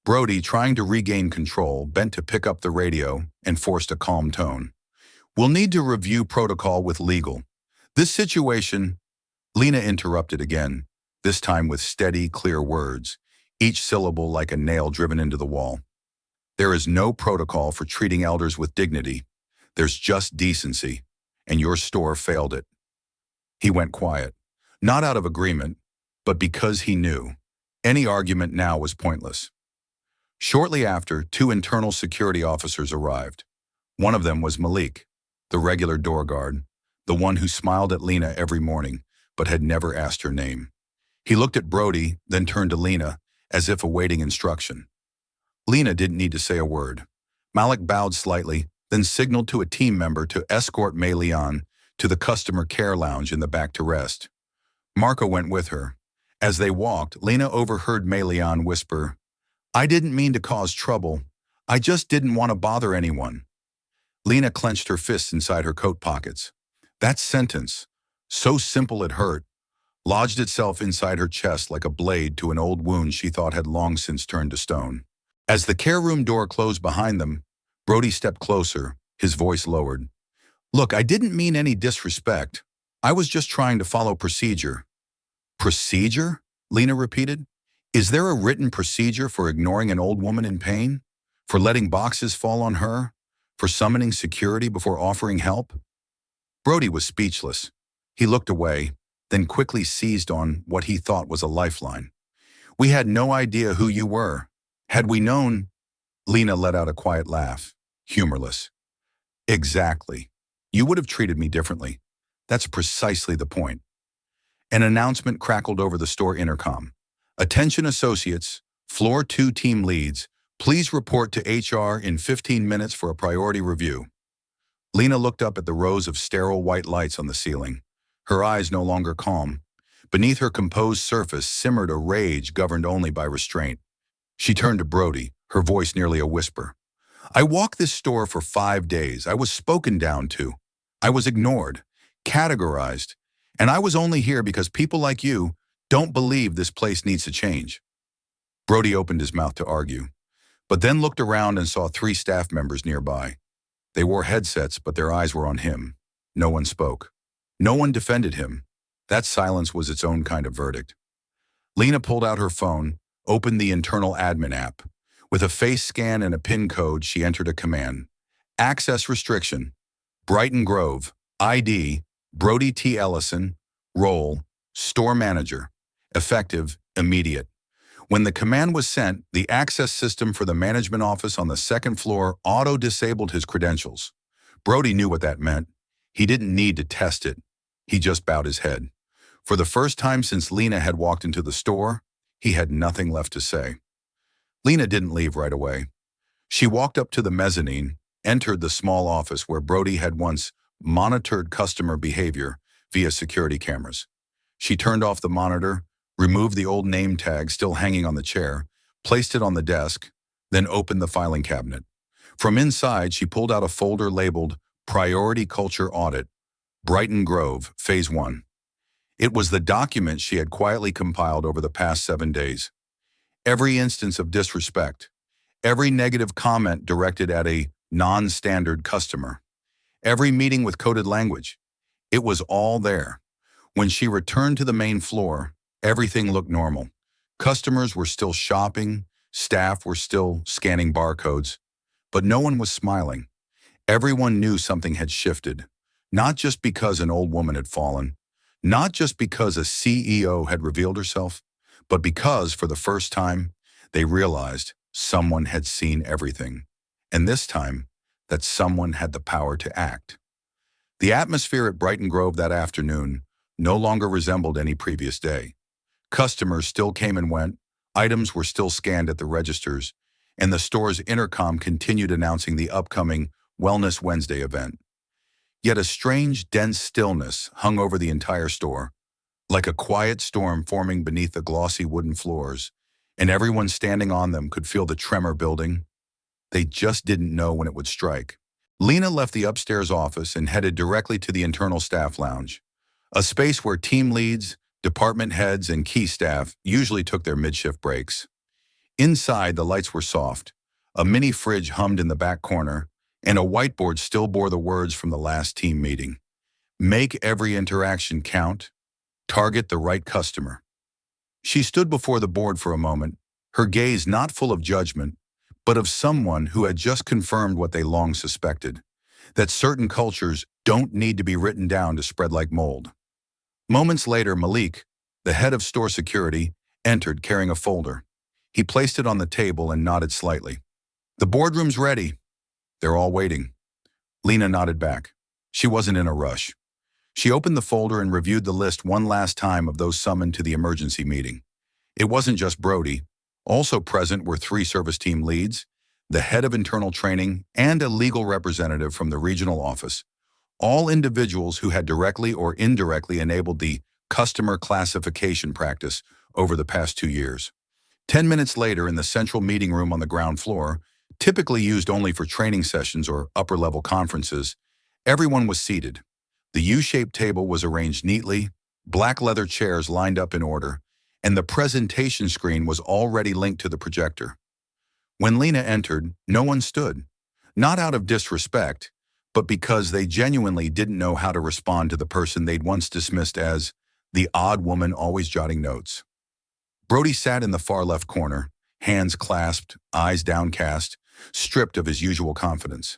Brody, trying to regain control, bent to pick up the radio and forced a calm tone. "We'll need to review protocol with legal. This situation—" Lena interrupted again, this time with steady, clear words, each syllable like a nail driven into the wall. "There is no protocol for treating elders with dignity. There's just decency, and your store failed it." He went quiet, not out of agreement, but because he knew any argument now was pointless. Shortly after, 2 internal security officers arrived. One of them was Malik, the regular door guard, the one who smiled at Lena every morning, but had never asked her name. He looked at Brody, then turned to Lena, as if awaiting instruction. Lena didn't need to say a word. Malik bowed slightly, then signaled to a team member to escort Mei Lian to the customer care lounge in the back to rest. Marco went with her. As they walked, Lena overheard Mei Lian whisper, "I didn't mean to cause trouble. I just didn't want to bother anyone. Lena clenched her fists inside her coat pockets. That sentence, so simple it hurt, lodged itself inside her chest like a blade to an old wound she thought had long since turned to stone. As the care room door closed behind them, Brody stepped closer, his voice lowered. Look, I didn't mean any disrespect. I was just trying to follow procedure. Procedure? Lena repeated. Is there a written procedure for ignoring an old woman in pain? For letting boxes fall on her? For summoning security before offering help? Brody was speechless. He looked away, then quickly seized on what he thought was a lifeline. We had no idea who you were. Had we known, Lena let out a quiet laugh, humorless. Exactly. You would have treated me differently. That's precisely the point. An announcement crackled over the store intercom. Attention associates, floor 2 team leads, please report to HR in 15 minutes for a priority review. Lena looked up at the rows of sterile white lights on the ceiling, her eyes no longer calm. Beneath her composed surface simmered a rage governed only by restraint. She turned to Brody, her voice nearly a whisper. I walked this store for 5 days. I was spoken down to. I was ignored, categorized, and I was only here because people like you don't believe this place needs to change. Brody opened his mouth to argue, but then looked around and saw 3 staff members nearby. They wore headsets, but their eyes were on him. No one spoke. No one defended him. That silence was its own kind of verdict. Lena pulled out her phone, opened the internal admin app. With a face scan and a PIN code, she entered a command. Access restriction. Brighton Grove. ID. Brody T. Ellison. Role. Store manager. Effective. Immediate. When the command was sent, the access system for the management office on the 2nd floor auto-disabled his credentials. Brody knew what that meant. He didn't need to test it. He just bowed his head. For the first time since Lena had walked into the store, he had nothing left to say. Lena didn't leave right away. She walked up to the mezzanine, entered the small office where Brody had once monitored customer behavior via security cameras. She turned off the monitor, removed the old name tag still hanging on the chair, placed it on the desk, then opened the filing cabinet. From inside, she pulled out a folder labeled Priority Culture Audit, Brighton Grove, Phase 1. It was the document she had quietly compiled over the past 7 days. Every instance of disrespect, every negative comment directed at a non-standard customer, every meeting with coded language. It was all there. When she returned to the main floor, everything looked normal. Customers were still shopping, staff were still scanning barcodes, but no one was smiling. Everyone knew something had shifted, not just because an old woman had fallen, not just because a CEO had revealed herself, but because, for the first time, they realized someone had seen everything, and this time, that someone had the power to act. The atmosphere at Brighton Grove that afternoon no longer resembled any previous day. Customers still came and went, items were still scanned at the registers, and the store's intercom continued announcing the upcoming Wellness Wednesday event. Yet a strange, dense stillness hung over the entire store, like a quiet storm forming beneath the glossy wooden floors, and everyone standing on them could feel the tremor building. They just didn't know when it would strike. Lena left the upstairs office and headed directly to the internal staff lounge, a space where team leads, department heads, and key staff usually took their mid-shift breaks. Inside, the lights were soft. A mini fridge hummed in the back corner, and a whiteboard still bore the words from the last team meeting. Make every interaction count. Target the right customer. She stood before the board for a moment, her gaze not full of judgment, but of someone who had just confirmed what they long suspected, that certain cultures don't need to be written down to spread like mold. Moments later, Malik, the head of store security, entered carrying a folder. He placed it on the table and nodded slightly. The boardroom's ready. They're all waiting. Lena nodded back. She wasn't in a rush. She opened the folder and reviewed the list one last time of those summoned to the emergency meeting. It wasn't just Brody. Also present were 3 service team leads, the head of internal training, and a legal representative from the regional office, all individuals who had directly or indirectly enabled the customer classification practice over the past 2 years. 10 minutes later, in the central meeting room on the ground floor, Typically used only for training sessions or upper-level conferences, everyone was seated. The U-shaped table was arranged neatly, black leather chairs lined up in order, and the presentation screen was already linked to the projector. When Lena entered, no one stood, not out of disrespect, but because they genuinely didn't know how to respond to the person they'd once dismissed as the odd woman always jotting notes. Brody sat in the far left corner, hands clasped, eyes downcast, stripped of his usual confidence.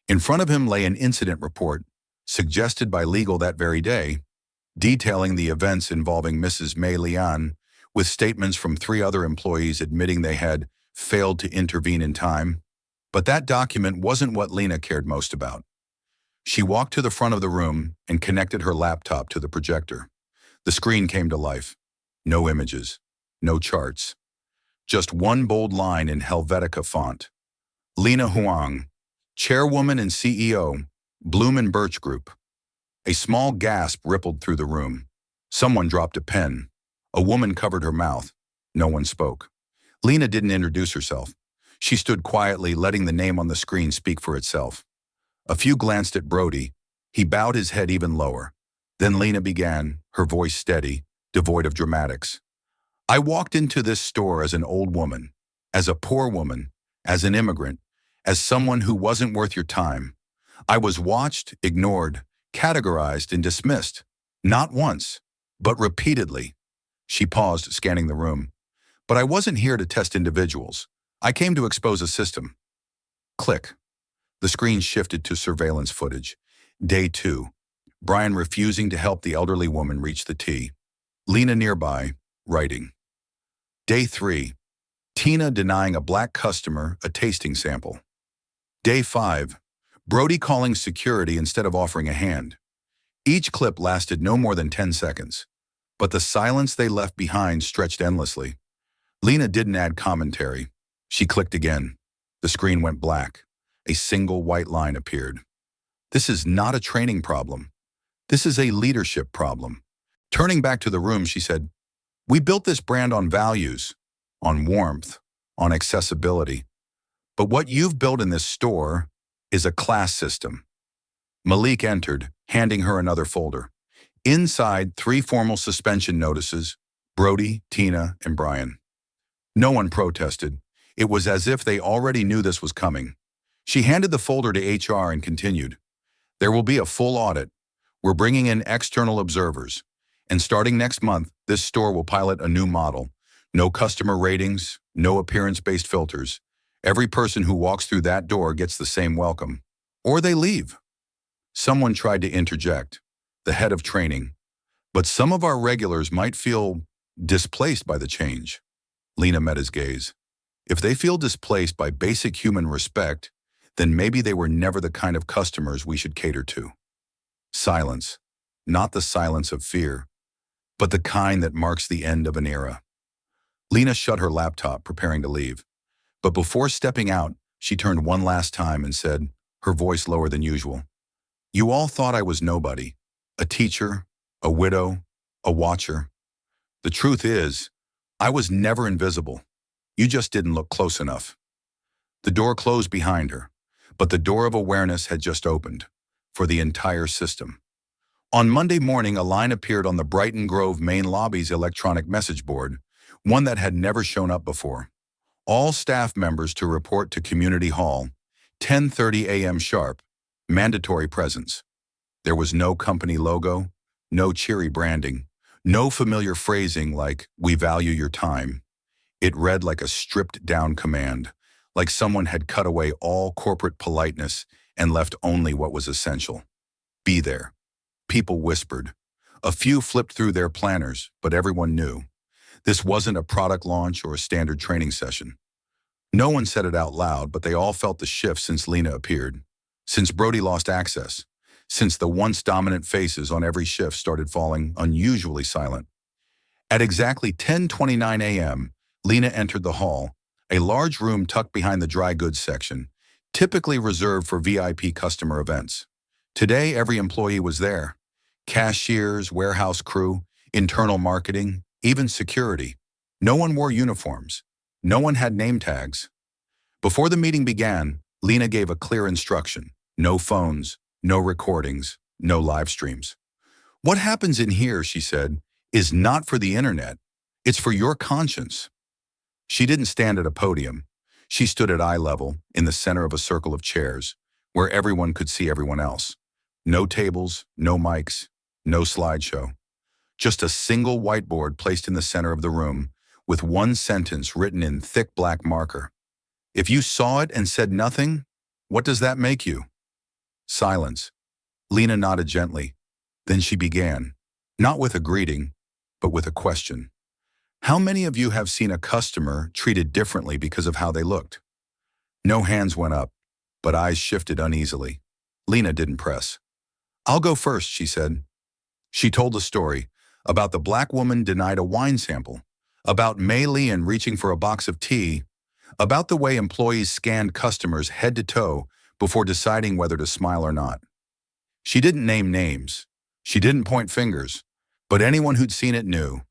In front of him lay an incident report, suggested by legal that very day, detailing the events involving Mrs. Mei Lian, with statements from 3 other employees admitting they had failed to intervene in time. But that document wasn't what Lena cared most about. She walked to the front of the room and connected her laptop to the projector. The screen came to life. No images, no charts. Just one bold line in Helvetica font. Lena Huang, Chairwoman and CEO, Bloom and Birch Group. A small gasp rippled through the room. Someone dropped a pen. A woman covered her mouth. No one spoke. Lena didn't introduce herself. She stood quietly, letting the name on the screen speak for itself. A few glanced at Brody. He bowed his head even lower. Then Lena began, her voice steady, devoid of dramatics. I walked into this store as an old woman, as a poor woman, as an immigrant, as someone who wasn't worth your time. I was watched, ignored, categorized, and dismissed. Not once, but repeatedly. She paused, scanning the room. But I wasn't here to test individuals. I came to expose a system. Click. The screen shifted to surveillance footage. Day 2. Brian refusing to help the elderly woman reach the tea. Lena nearby, writing. Day 3. Tina denying a black customer a tasting sample. Day 5. Brody calling security instead of offering a hand. Each clip lasted no more than 10 seconds. But the silence they left behind stretched endlessly. Lena didn't add commentary. She clicked again. The screen went black. A single white line appeared. This is not a training problem. This is a leadership problem. Turning back to the room, she said, we built this brand on values, on warmth, on accessibility. But what you've built in this store is a class system. Malik entered, handing her another folder. Inside, 3 formal suspension notices, Brody, Tina, and Brian. No one protested. It was as if they already knew this was coming. She handed the folder to HR and continued. There will be a full audit. We're bringing in external observers. And starting next month, this store will pilot a new model. No customer ratings, no appearance-based filters. Every person who walks through that door gets the same welcome. Or they leave. Someone tried to interject, the head of training. But some of our regulars might feel displaced by the change. Lena met his gaze. If they feel displaced by basic human respect, then maybe they were never the kind of customers we should cater to. Silence. Not the silence of fear, but the kind that marks the end of an era. Lena shut her laptop, preparing to leave. But before stepping out, she turned one last time and said, her voice lower than usual, you all thought I was nobody. A teacher, a widow, a watcher. The truth is, I was never invisible. You just didn't look close enough. The door closed behind her, but the door of awareness had just opened, for the entire system. On Monday morning, a line appeared on the Brighton Grove main lobby's electronic message board, one that had never shown up before. All staff members to report to Community Hall, 10:30 a.m. sharp, mandatory presence. There was no company logo, no cheery branding, no familiar phrasing like, we value your time. It read like a stripped-down command, like someone had cut away all corporate politeness and left only what was essential. Be there. People whispered. A few flipped through their planners, but everyone knew. This wasn't a product launch or a standard training session. No one said it out loud, but they all felt the shift since Lena appeared, since Brody lost access, since the once dominant faces on every shift started falling unusually silent. At exactly 10:29 a.m., Lena entered the hall, a large room tucked behind the dry goods section, typically reserved for VIP customer events. Today, every employee was there. Cashiers, warehouse crew, internal marketing, even security. No one wore uniforms. No one had name tags. Before the meeting began, Lena gave a clear instruction. No phones, no recordings, no live streams. What happens in here, she said, is not for the internet. It's for your conscience. She didn't stand at a podium. She stood at eye level, in the center of a circle of chairs, where everyone could see everyone else. No tables, no mics, no slideshow. Just a single whiteboard placed in the center of the room, with one sentence written in thick black marker. If you saw it and said nothing, what does that make you? Silence. Lena nodded gently. Then she began, not with a greeting, but with a question. How many of you have seen a customer treated differently because of how they looked? No hands went up, but eyes shifted uneasily. Lena didn't press. I'll go first, she said. She told a story about the black woman denied a wine sample, about Mei Lian reaching for a box of tea, about the way employees scanned customers head to toe before deciding whether to smile or not. She didn't name names. She didn't point fingers, but anyone who'd seen it knew.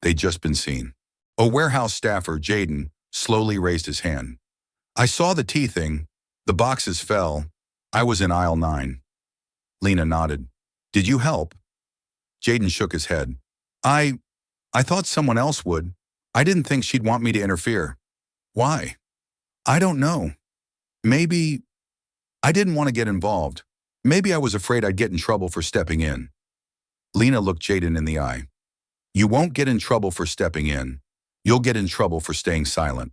They'd just been seen. A warehouse staffer, Jaden, slowly raised his hand. I saw the tea thing. The boxes fell. I was in aisle 9. Lena nodded. Did you help? Jaden shook his head. I thought someone else would. I didn't think she'd want me to interfere. Why? I don't know. Maybe I didn't want to get involved. Maybe I was afraid I'd get in trouble for stepping in. Lena looked Jaden in the eye. You won't get in trouble for stepping in. You'll get in trouble for staying silent.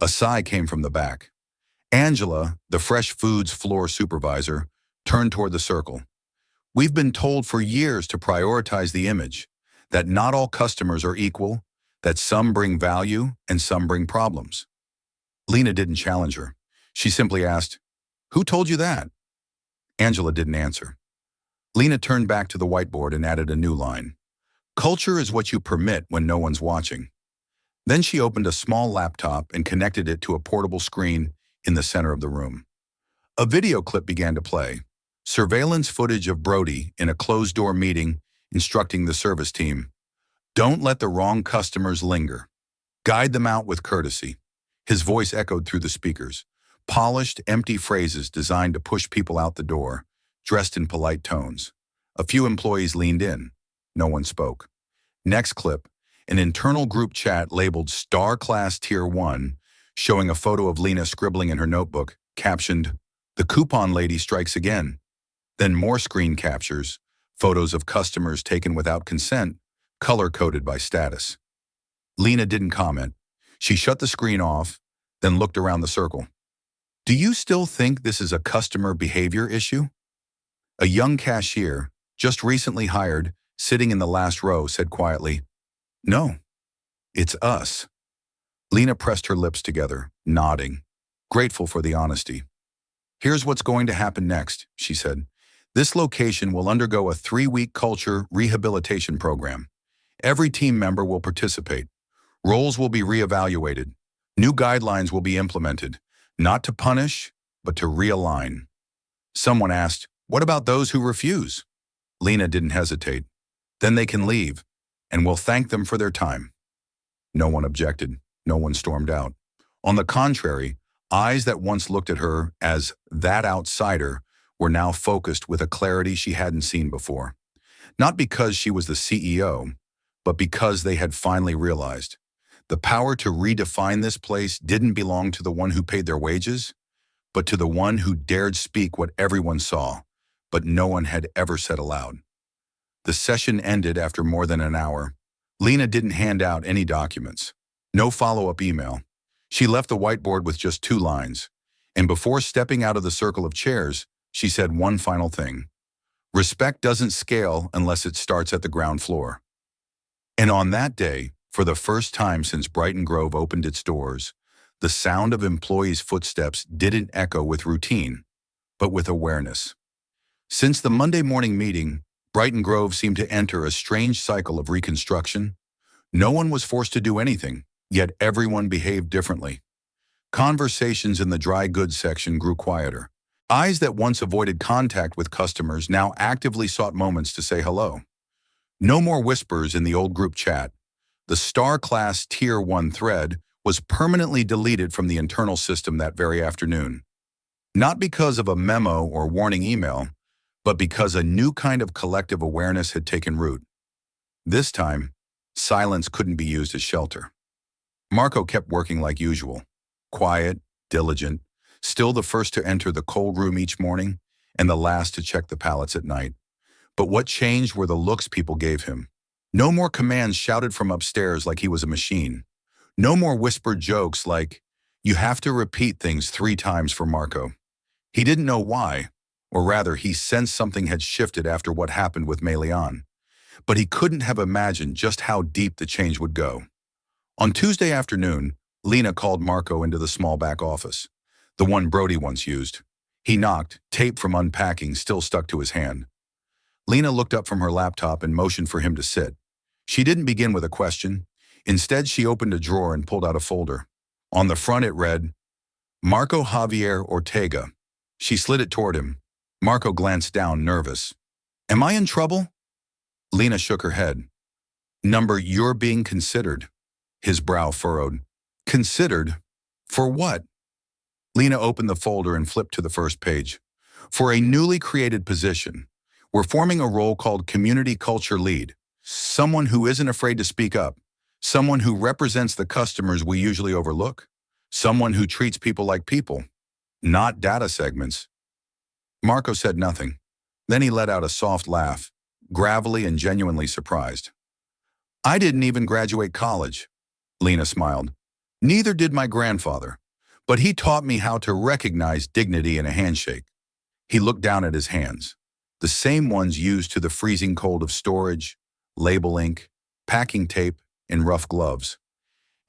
A sigh came from the back. Angela, the fresh foods floor supervisor, turned toward the circle. We've been told for years to prioritize the image, that not all customers are equal, that some bring value and some bring problems. Lena didn't challenge her. She simply asked, Who told you that? Angela didn't answer. Lena turned back to the whiteboard and added a new line. Culture is what you permit when no one's watching. Then she opened a small laptop and connected it to a portable screen in the center of the room. A video clip began to play. Surveillance footage of Brody in a closed-door meeting instructing the service team. Don't let the wrong customers linger. Guide them out with courtesy. His voice echoed through the speakers. Polished, empty phrases designed to push people out the door, dressed in polite tones. A few employees leaned in. No one spoke. Next clip, an internal group chat labeled Star Class Tier 1, showing a photo of Lena scribbling in her notebook, captioned, The coupon lady strikes again. Then more screen captures, photos of customers taken without consent, color-coded by status. Lena didn't comment. She shut the screen off, then looked around the circle. Do you still think this is a customer behavior issue? A young cashier, just recently hired, sitting in the last row, said quietly, No, it's us. Lena pressed her lips together, nodding, grateful for the honesty. Here's what's going to happen next, she said. This location will undergo a 3-week culture rehabilitation program. Every team member will participate. Roles will be reevaluated. New guidelines will be implemented, not to punish, but to realign. Someone asked, What about those who refuse? Lena didn't hesitate. Then they can leave, and we'll thank them for their time. No one objected. No one stormed out. On the contrary, eyes that once looked at her as that outsider were now focused with a clarity she hadn't seen before. Not because she was the CEO, but because they had finally realized the power to redefine this place didn't belong to the one who paid their wages, but to the one who dared speak what everyone saw, but no one had ever said aloud. The session ended after more than an hour. Lena didn't hand out any documents. No follow-up email. She left the whiteboard with just 2 lines, and before stepping out of the circle of chairs, she said one final thing. Respect doesn't scale unless it starts at the ground floor. And on that day, for the first time since Brighton Grove opened its doors, the sound of employees' footsteps didn't echo with routine, but with awareness. Since the Monday morning meeting, Brighton Grove seemed to enter a strange cycle of reconstruction. No one was forced to do anything, yet everyone behaved differently. Conversations in the dry goods section grew quieter. Eyes that once avoided contact with customers now actively sought moments to say hello. No more whispers in the old group chat. The Star Class Tier 1 thread was was permanently deleted from the internal system that very afternoon. Not because of a memo or warning email, but because a new kind of collective awareness had taken root. This time, silence couldn't be used as shelter. Marco kept working like usual, quiet, diligent, still the first to enter the cold room each morning and the last to check the pallets at night. But what changed were the looks people gave him. No more commands shouted from upstairs like he was a machine. No more whispered jokes like, "You have to repeat things 3 times for Marco." He didn't know why, or rather he sensed something had shifted after what happened with Melian. But he couldn't have imagined just how deep the change would go. On Tuesday afternoon, Lena called Marco into the small back office, the one Brody once used. He knocked, tape from unpacking still stuck to his hand. Lena looked up from her laptop and motioned for him to sit. She didn't begin with a question. Instead, she opened a drawer and pulled out a folder. On the front it read, Marco Javier Ortega. She slid it toward him. Marco glanced down, nervous. "Am I in trouble?" Lena shook her head. "Number, you're being considered." His brow furrowed. "Considered? For what?" Lena opened the folder and flipped to the first page. "For a newly created position. We're forming a role called Community Culture Lead. Someone who isn't afraid to speak up. Someone who represents the customers we usually overlook. Someone who treats people like people, not data segments." Marco said nothing. Then he let out a soft laugh, gravelly and genuinely surprised. "I didn't even graduate college." Lena smiled. "Neither did my grandfather. But he taught me how to recognize dignity in a handshake." He looked down at his hands, the same ones used to the freezing cold of storage, label ink, packing tape, and rough gloves.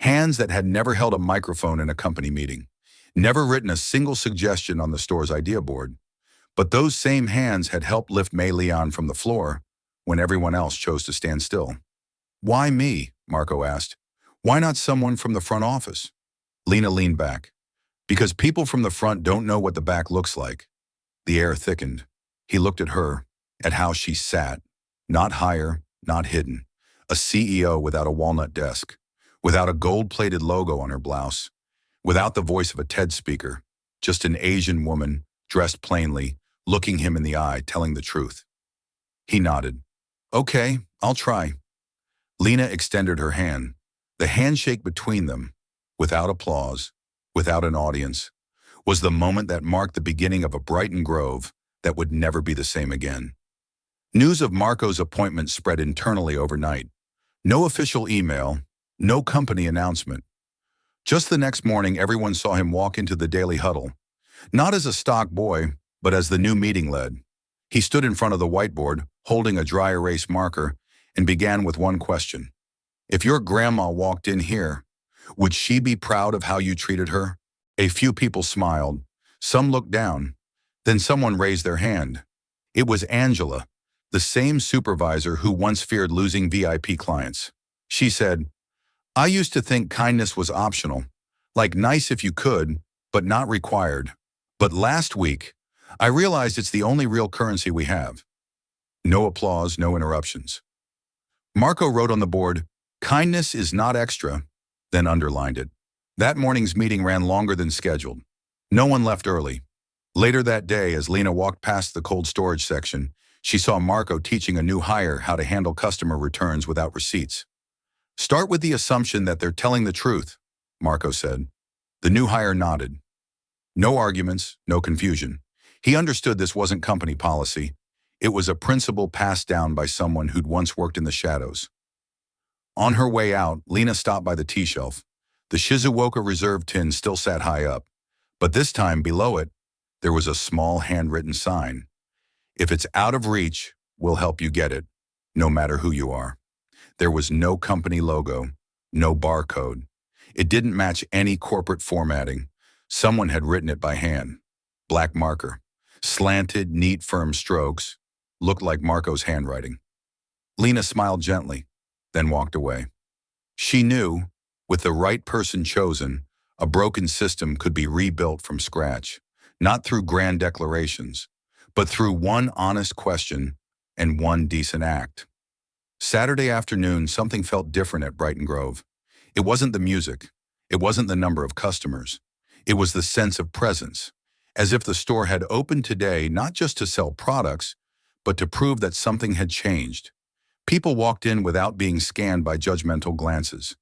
Hands that had never held a microphone in a company meeting, never written a single suggestion on the store's idea board. But those same hands had helped lift Mei Lian from the floor when everyone else chose to stand still. "Why me?" Marco asked. "Why not someone from the front office?" Lena leaned back. "Because people from the front don't know what the back looks like." The air thickened. He looked at her, at how she sat, not higher, not hidden. A CEO without a walnut desk, without a gold-plated logo on her blouse, without the voice of a TED speaker, just an Asian woman, dressed plainly, looking him in the eye, telling the truth. He nodded. "Okay, I'll try." Lena extended her hand. The handshake between them, without applause, without an audience, was the moment that marked the beginning of a Brighton Grove that would never be the same again. News of Marco's appointment spread internally overnight. No official email, no company announcement. Just the next morning, everyone saw him walk into the daily huddle, not as a stock boy, but as the new meeting led. He stood in front of the whiteboard, holding a dry erase marker, and began with one question. "If your grandma walked in here, would she be proud of how you treated her?" A few people smiled. Some looked down. Then someone raised their hand. It was Angela, the same supervisor who once feared losing VIP clients. She said, "I used to think kindness was optional, like nice if you could, but not required. But last week, I realized it's the only real currency we have." No applause, no interruptions. Marco wrote on the board, "Kindness is not extra," then underlined it. That morning's meeting ran longer than scheduled. No one left early. Later that day, as Lena walked past the cold storage section, she saw Marco teaching a new hire how to handle customer returns without receipts. "Start with the assumption that they're telling the truth," Marco said. The new hire nodded. No arguments, no confusion. He understood this wasn't company policy. It was a principle passed down by someone who'd once worked in the shadows. On her way out, Lena stopped by the tea shelf. The Shizuoka Reserve tin still sat high up, but this time below it, there was a small handwritten sign. "If it's out of reach, we'll help you get it, no matter who you are." There was no company logo, no barcode. It didn't match any corporate formatting. Someone had written it by hand. Black marker. Slanted, neat, firm strokes. Looked like Marco's handwriting. Lena smiled gently, then walked away. She knew, with the right person chosen, a broken system could be rebuilt from scratch, not through grand declarations, but through one honest question and one decent act. Saturday afternoon, something felt different at Brighton Grove. It wasn't the music. It wasn't the number of customers. It was the sense of presence, as if the store had opened today not just to sell products, but to prove that something had changed. People walked in without being scanned by judgmental glances.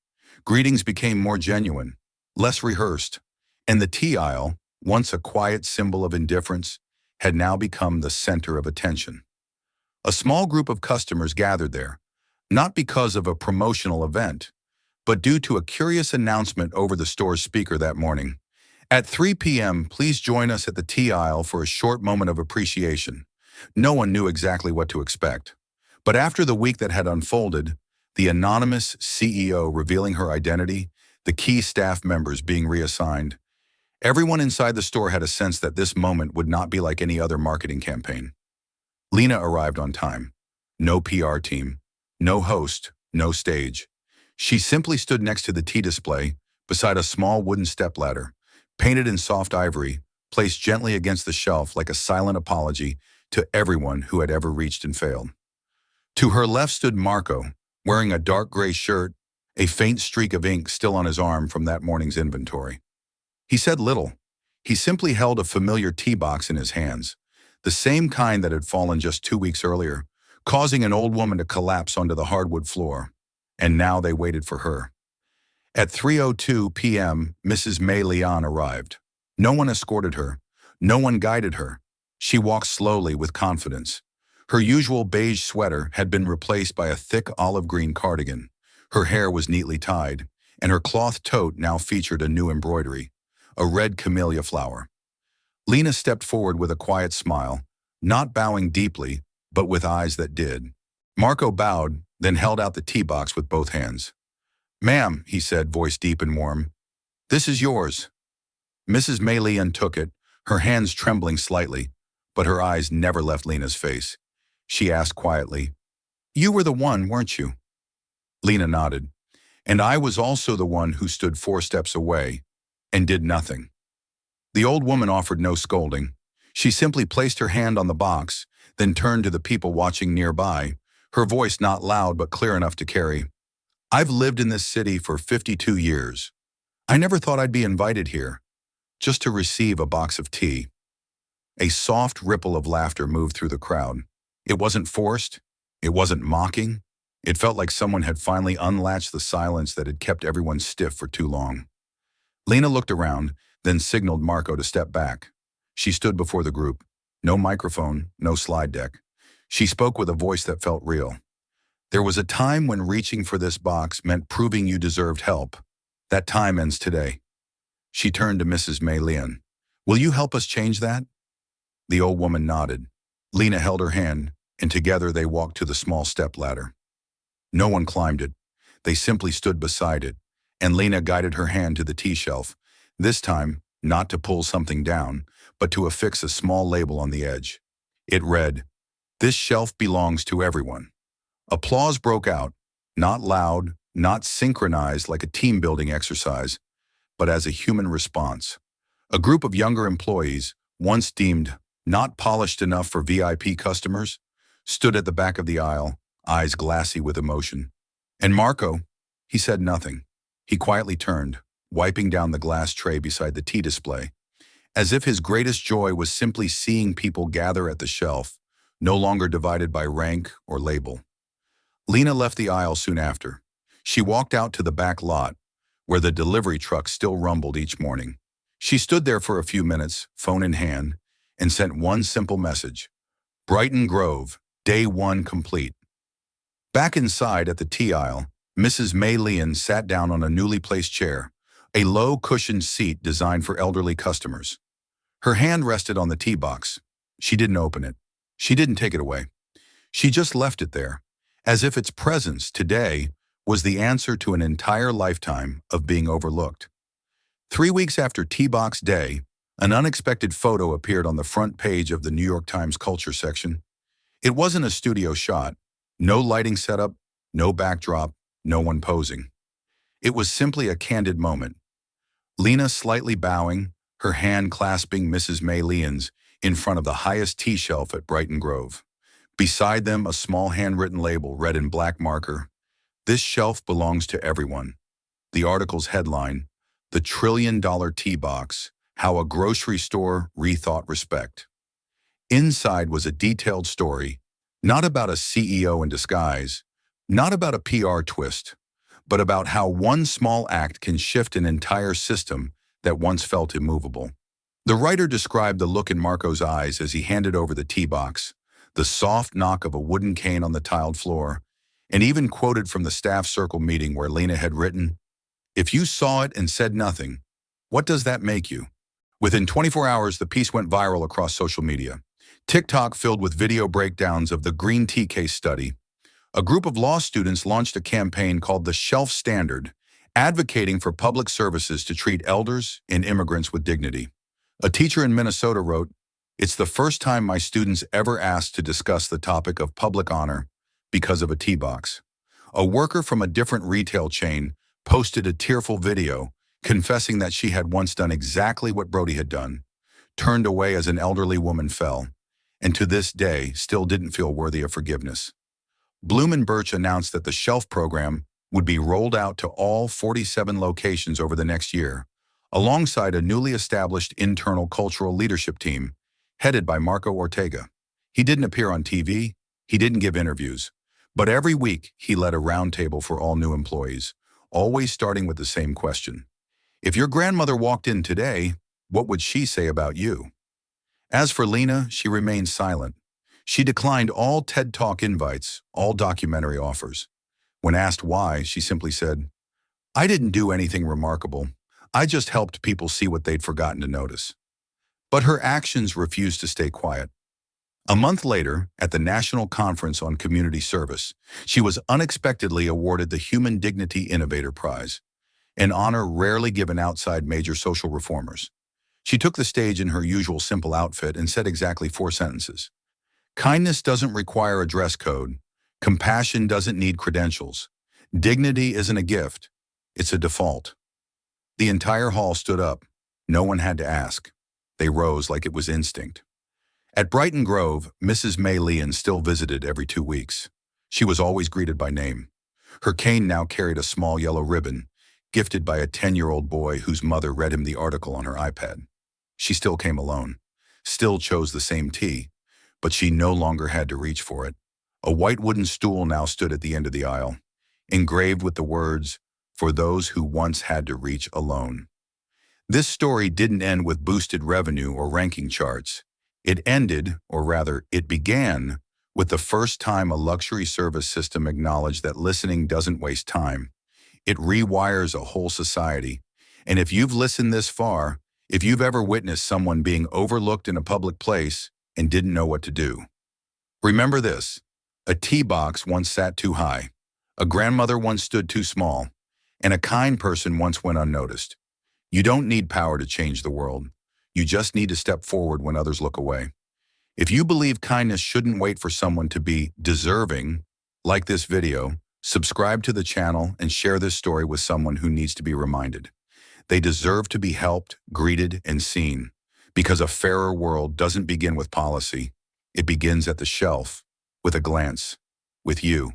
Greetings became more genuine, less rehearsed, and the tea aisle, once a quiet symbol of indifference, had now become the center of attention. A small group of customers gathered there, not because of a promotional event, but due to a curious announcement over the store's speaker that morning. At 3 p.m., please join us at the tea aisle for a short moment of appreciation. No one knew exactly what to expect. But after the week that had unfolded, the anonymous CEO revealing her identity, the key staff members being reassigned, everyone inside the store had a sense that this moment would not be like any other marketing campaign. Lena arrived on time. No PR team, no host, no stage. She simply stood next to the tea display, beside a small wooden stepladder, painted in soft ivory, placed gently against the shelf like a silent apology to everyone who had ever reached and failed. To her left stood Marco, wearing a dark gray shirt, a faint streak of ink still on his arm from that morning's inventory. He said little. He simply held a familiar tea box in his hands, the same kind that had fallen just 2 weeks earlier, causing an old woman to collapse onto the hardwood floor. And now they waited for her. At 3:02 p.m., Mrs. May Leon arrived. No one escorted her. No one guided her. She walked slowly with confidence. Her usual beige sweater had been replaced by a thick olive green cardigan. Her hair was neatly tied, and her cloth tote now featured a new embroidery, a red camellia flower. Lena stepped forward with a quiet smile, not bowing deeply, but with eyes that did. Marco bowed, then held out the tea box with both hands. "Ma'am," he said, voice deep and warm, "this is yours." Mrs. Malian took it, her hands trembling slightly, but her eyes never left Lena's face. She asked quietly, "You were the one, weren't you?" Lena nodded. "And I was also the one who stood 4 steps away and did nothing." The old woman offered no scolding. She simply placed her hand on the box, then turned to the people watching nearby, her voice not loud but clear enough to carry. "I've lived in this city for 52 years. I never thought I'd be invited here, just to receive a box of tea." A soft ripple of laughter moved through the crowd. It wasn't forced. It wasn't mocking. It felt like someone had finally unlatched the silence that had kept everyone stiff for too long. Lena looked around, then signaled Marco to step back. She stood before the group. No microphone, no slide deck. She spoke with a voice that felt real. "There was a time when reaching for this box meant proving you deserved help. That time ends today." She turned to Mrs. May Leon. "Will you help us change that?" The old woman nodded. Lena held her hand, and together they walked to the small step ladder. No one climbed it. They simply stood beside it, and Lena guided her hand to the tea shelf, this time not to pull something down, but to affix a small label on the edge. It read, "This shelf belongs to everyone." Applause broke out, not loud, not synchronized like a team-building exercise, but as a human response. A group of younger employees, once deemed not polished enough for VIP customers, stood at the back of the aisle, eyes glassy with emotion. And Marco, he said nothing. He quietly turned, wiping down the glass tray beside the tea display, as if his greatest joy was simply seeing people gather at the shelf, no longer divided by rank or label. Lena left the aisle soon after. She walked out to the back lot, where the delivery truck still rumbled each morning. She stood there for a few minutes, phone in hand, and sent one simple message: "Brighton Grove, day 1 complete." Back inside at the tea aisle, Mrs. May Leon sat down on a newly placed chair, a low cushioned seat designed for elderly customers. Her hand rested on the tea box. She didn't open it. She didn't take it away. She just left it there, as if its presence today was the answer to an entire lifetime of being overlooked. 3 weeks after Tea Box Day, an unexpected photo appeared on the front page of the New York Times culture section. It wasn't a studio shot, no lighting setup, no backdrop, no one posing. It was simply a candid moment. Lena slightly bowing, her hand clasping Mrs. May Leon's in front of the highest tea shelf at Brighton Grove. Beside them, a small handwritten label read in black marker, "This shelf belongs to everyone." The article's headline, The trillion-dollar tea box, how a grocery store rethought respect. Inside was a detailed story, not about a CEO in disguise, not about a PR twist, but about how one small act can shift an entire system that once felt immovable. The writer described the look in Marco's eyes as he handed over the tea box, the soft knock of a wooden cane on the tiled floor, and even quoted from the staff circle meeting where Lena had written, "If you saw it and said nothing, what does that make you?" Within 24 hours, the piece went viral across social media. TikTok filled with video breakdowns of the green tea case study. A group of law students launched a campaign called the Shelf Standard, advocating for public services to treat elders and immigrants with dignity. A teacher in Minnesota wrote, "It's the first time my students ever asked to discuss the topic of public honor because of a tea box." A worker from a different retail chain posted a tearful video confessing that she had once done exactly what Brody had done, turned away as an elderly woman fell, and to this day still didn't feel worthy of forgiveness. Bloom and Birch announced that the Shelf program would be rolled out to all 47 locations over the next year, alongside a newly established internal cultural leadership team, headed by Marco Ortega. He didn't appear on TV, he didn't give interviews, but every week he led a roundtable for all new employees, always starting with the same question. If your grandmother walked in today, what would she say about you? As for Lena, she remained silent. She declined all TED Talk invites, all documentary offers. When asked why, she simply said, "I didn't do anything remarkable. I just helped people see what they'd forgotten to notice." But her actions refused to stay quiet. A month later, at the National Conference on Community Service, she was unexpectedly awarded the Human Dignity Innovator Prize, an honor rarely given outside major social reformers. She took the stage in her usual simple outfit and said exactly 4 sentences. "Kindness doesn't require a dress code. Compassion doesn't need credentials. Dignity isn't a gift. It's a default." The entire hall stood up. No one had to ask. They rose like it was instinct. At Brighton Grove, Mrs. May Leon still visited every 2 weeks. She was always greeted by name. Her cane now carried a small yellow ribbon, gifted by a 10-year-old boy whose mother read him the article on her iPad. She still came alone, still chose the same tea, but she no longer had to reach for it. A white wooden stool now stood at the end of the aisle, engraved with the words, "For those who once had to reach alone." This story didn't end with boosted revenue or ranking charts. It ended, or rather, it began, with the first time a luxury service system acknowledged that listening doesn't waste time. It rewires a whole society. And if you've listened this far, if you've ever witnessed someone being overlooked in a public place and didn't know what to do, remember this: a tea box once sat too high, a grandmother once stood too small, and a kind person once went unnoticed. You don't need power to change the world. You just need to step forward when others look away. If you believe kindness shouldn't wait for someone to be deserving, like this video, subscribe to the channel and share this story with someone who needs to be reminded. They deserve to be helped, greeted, and seen, because a fairer world doesn't begin with policy. It begins at the shelf, with a glance, with you.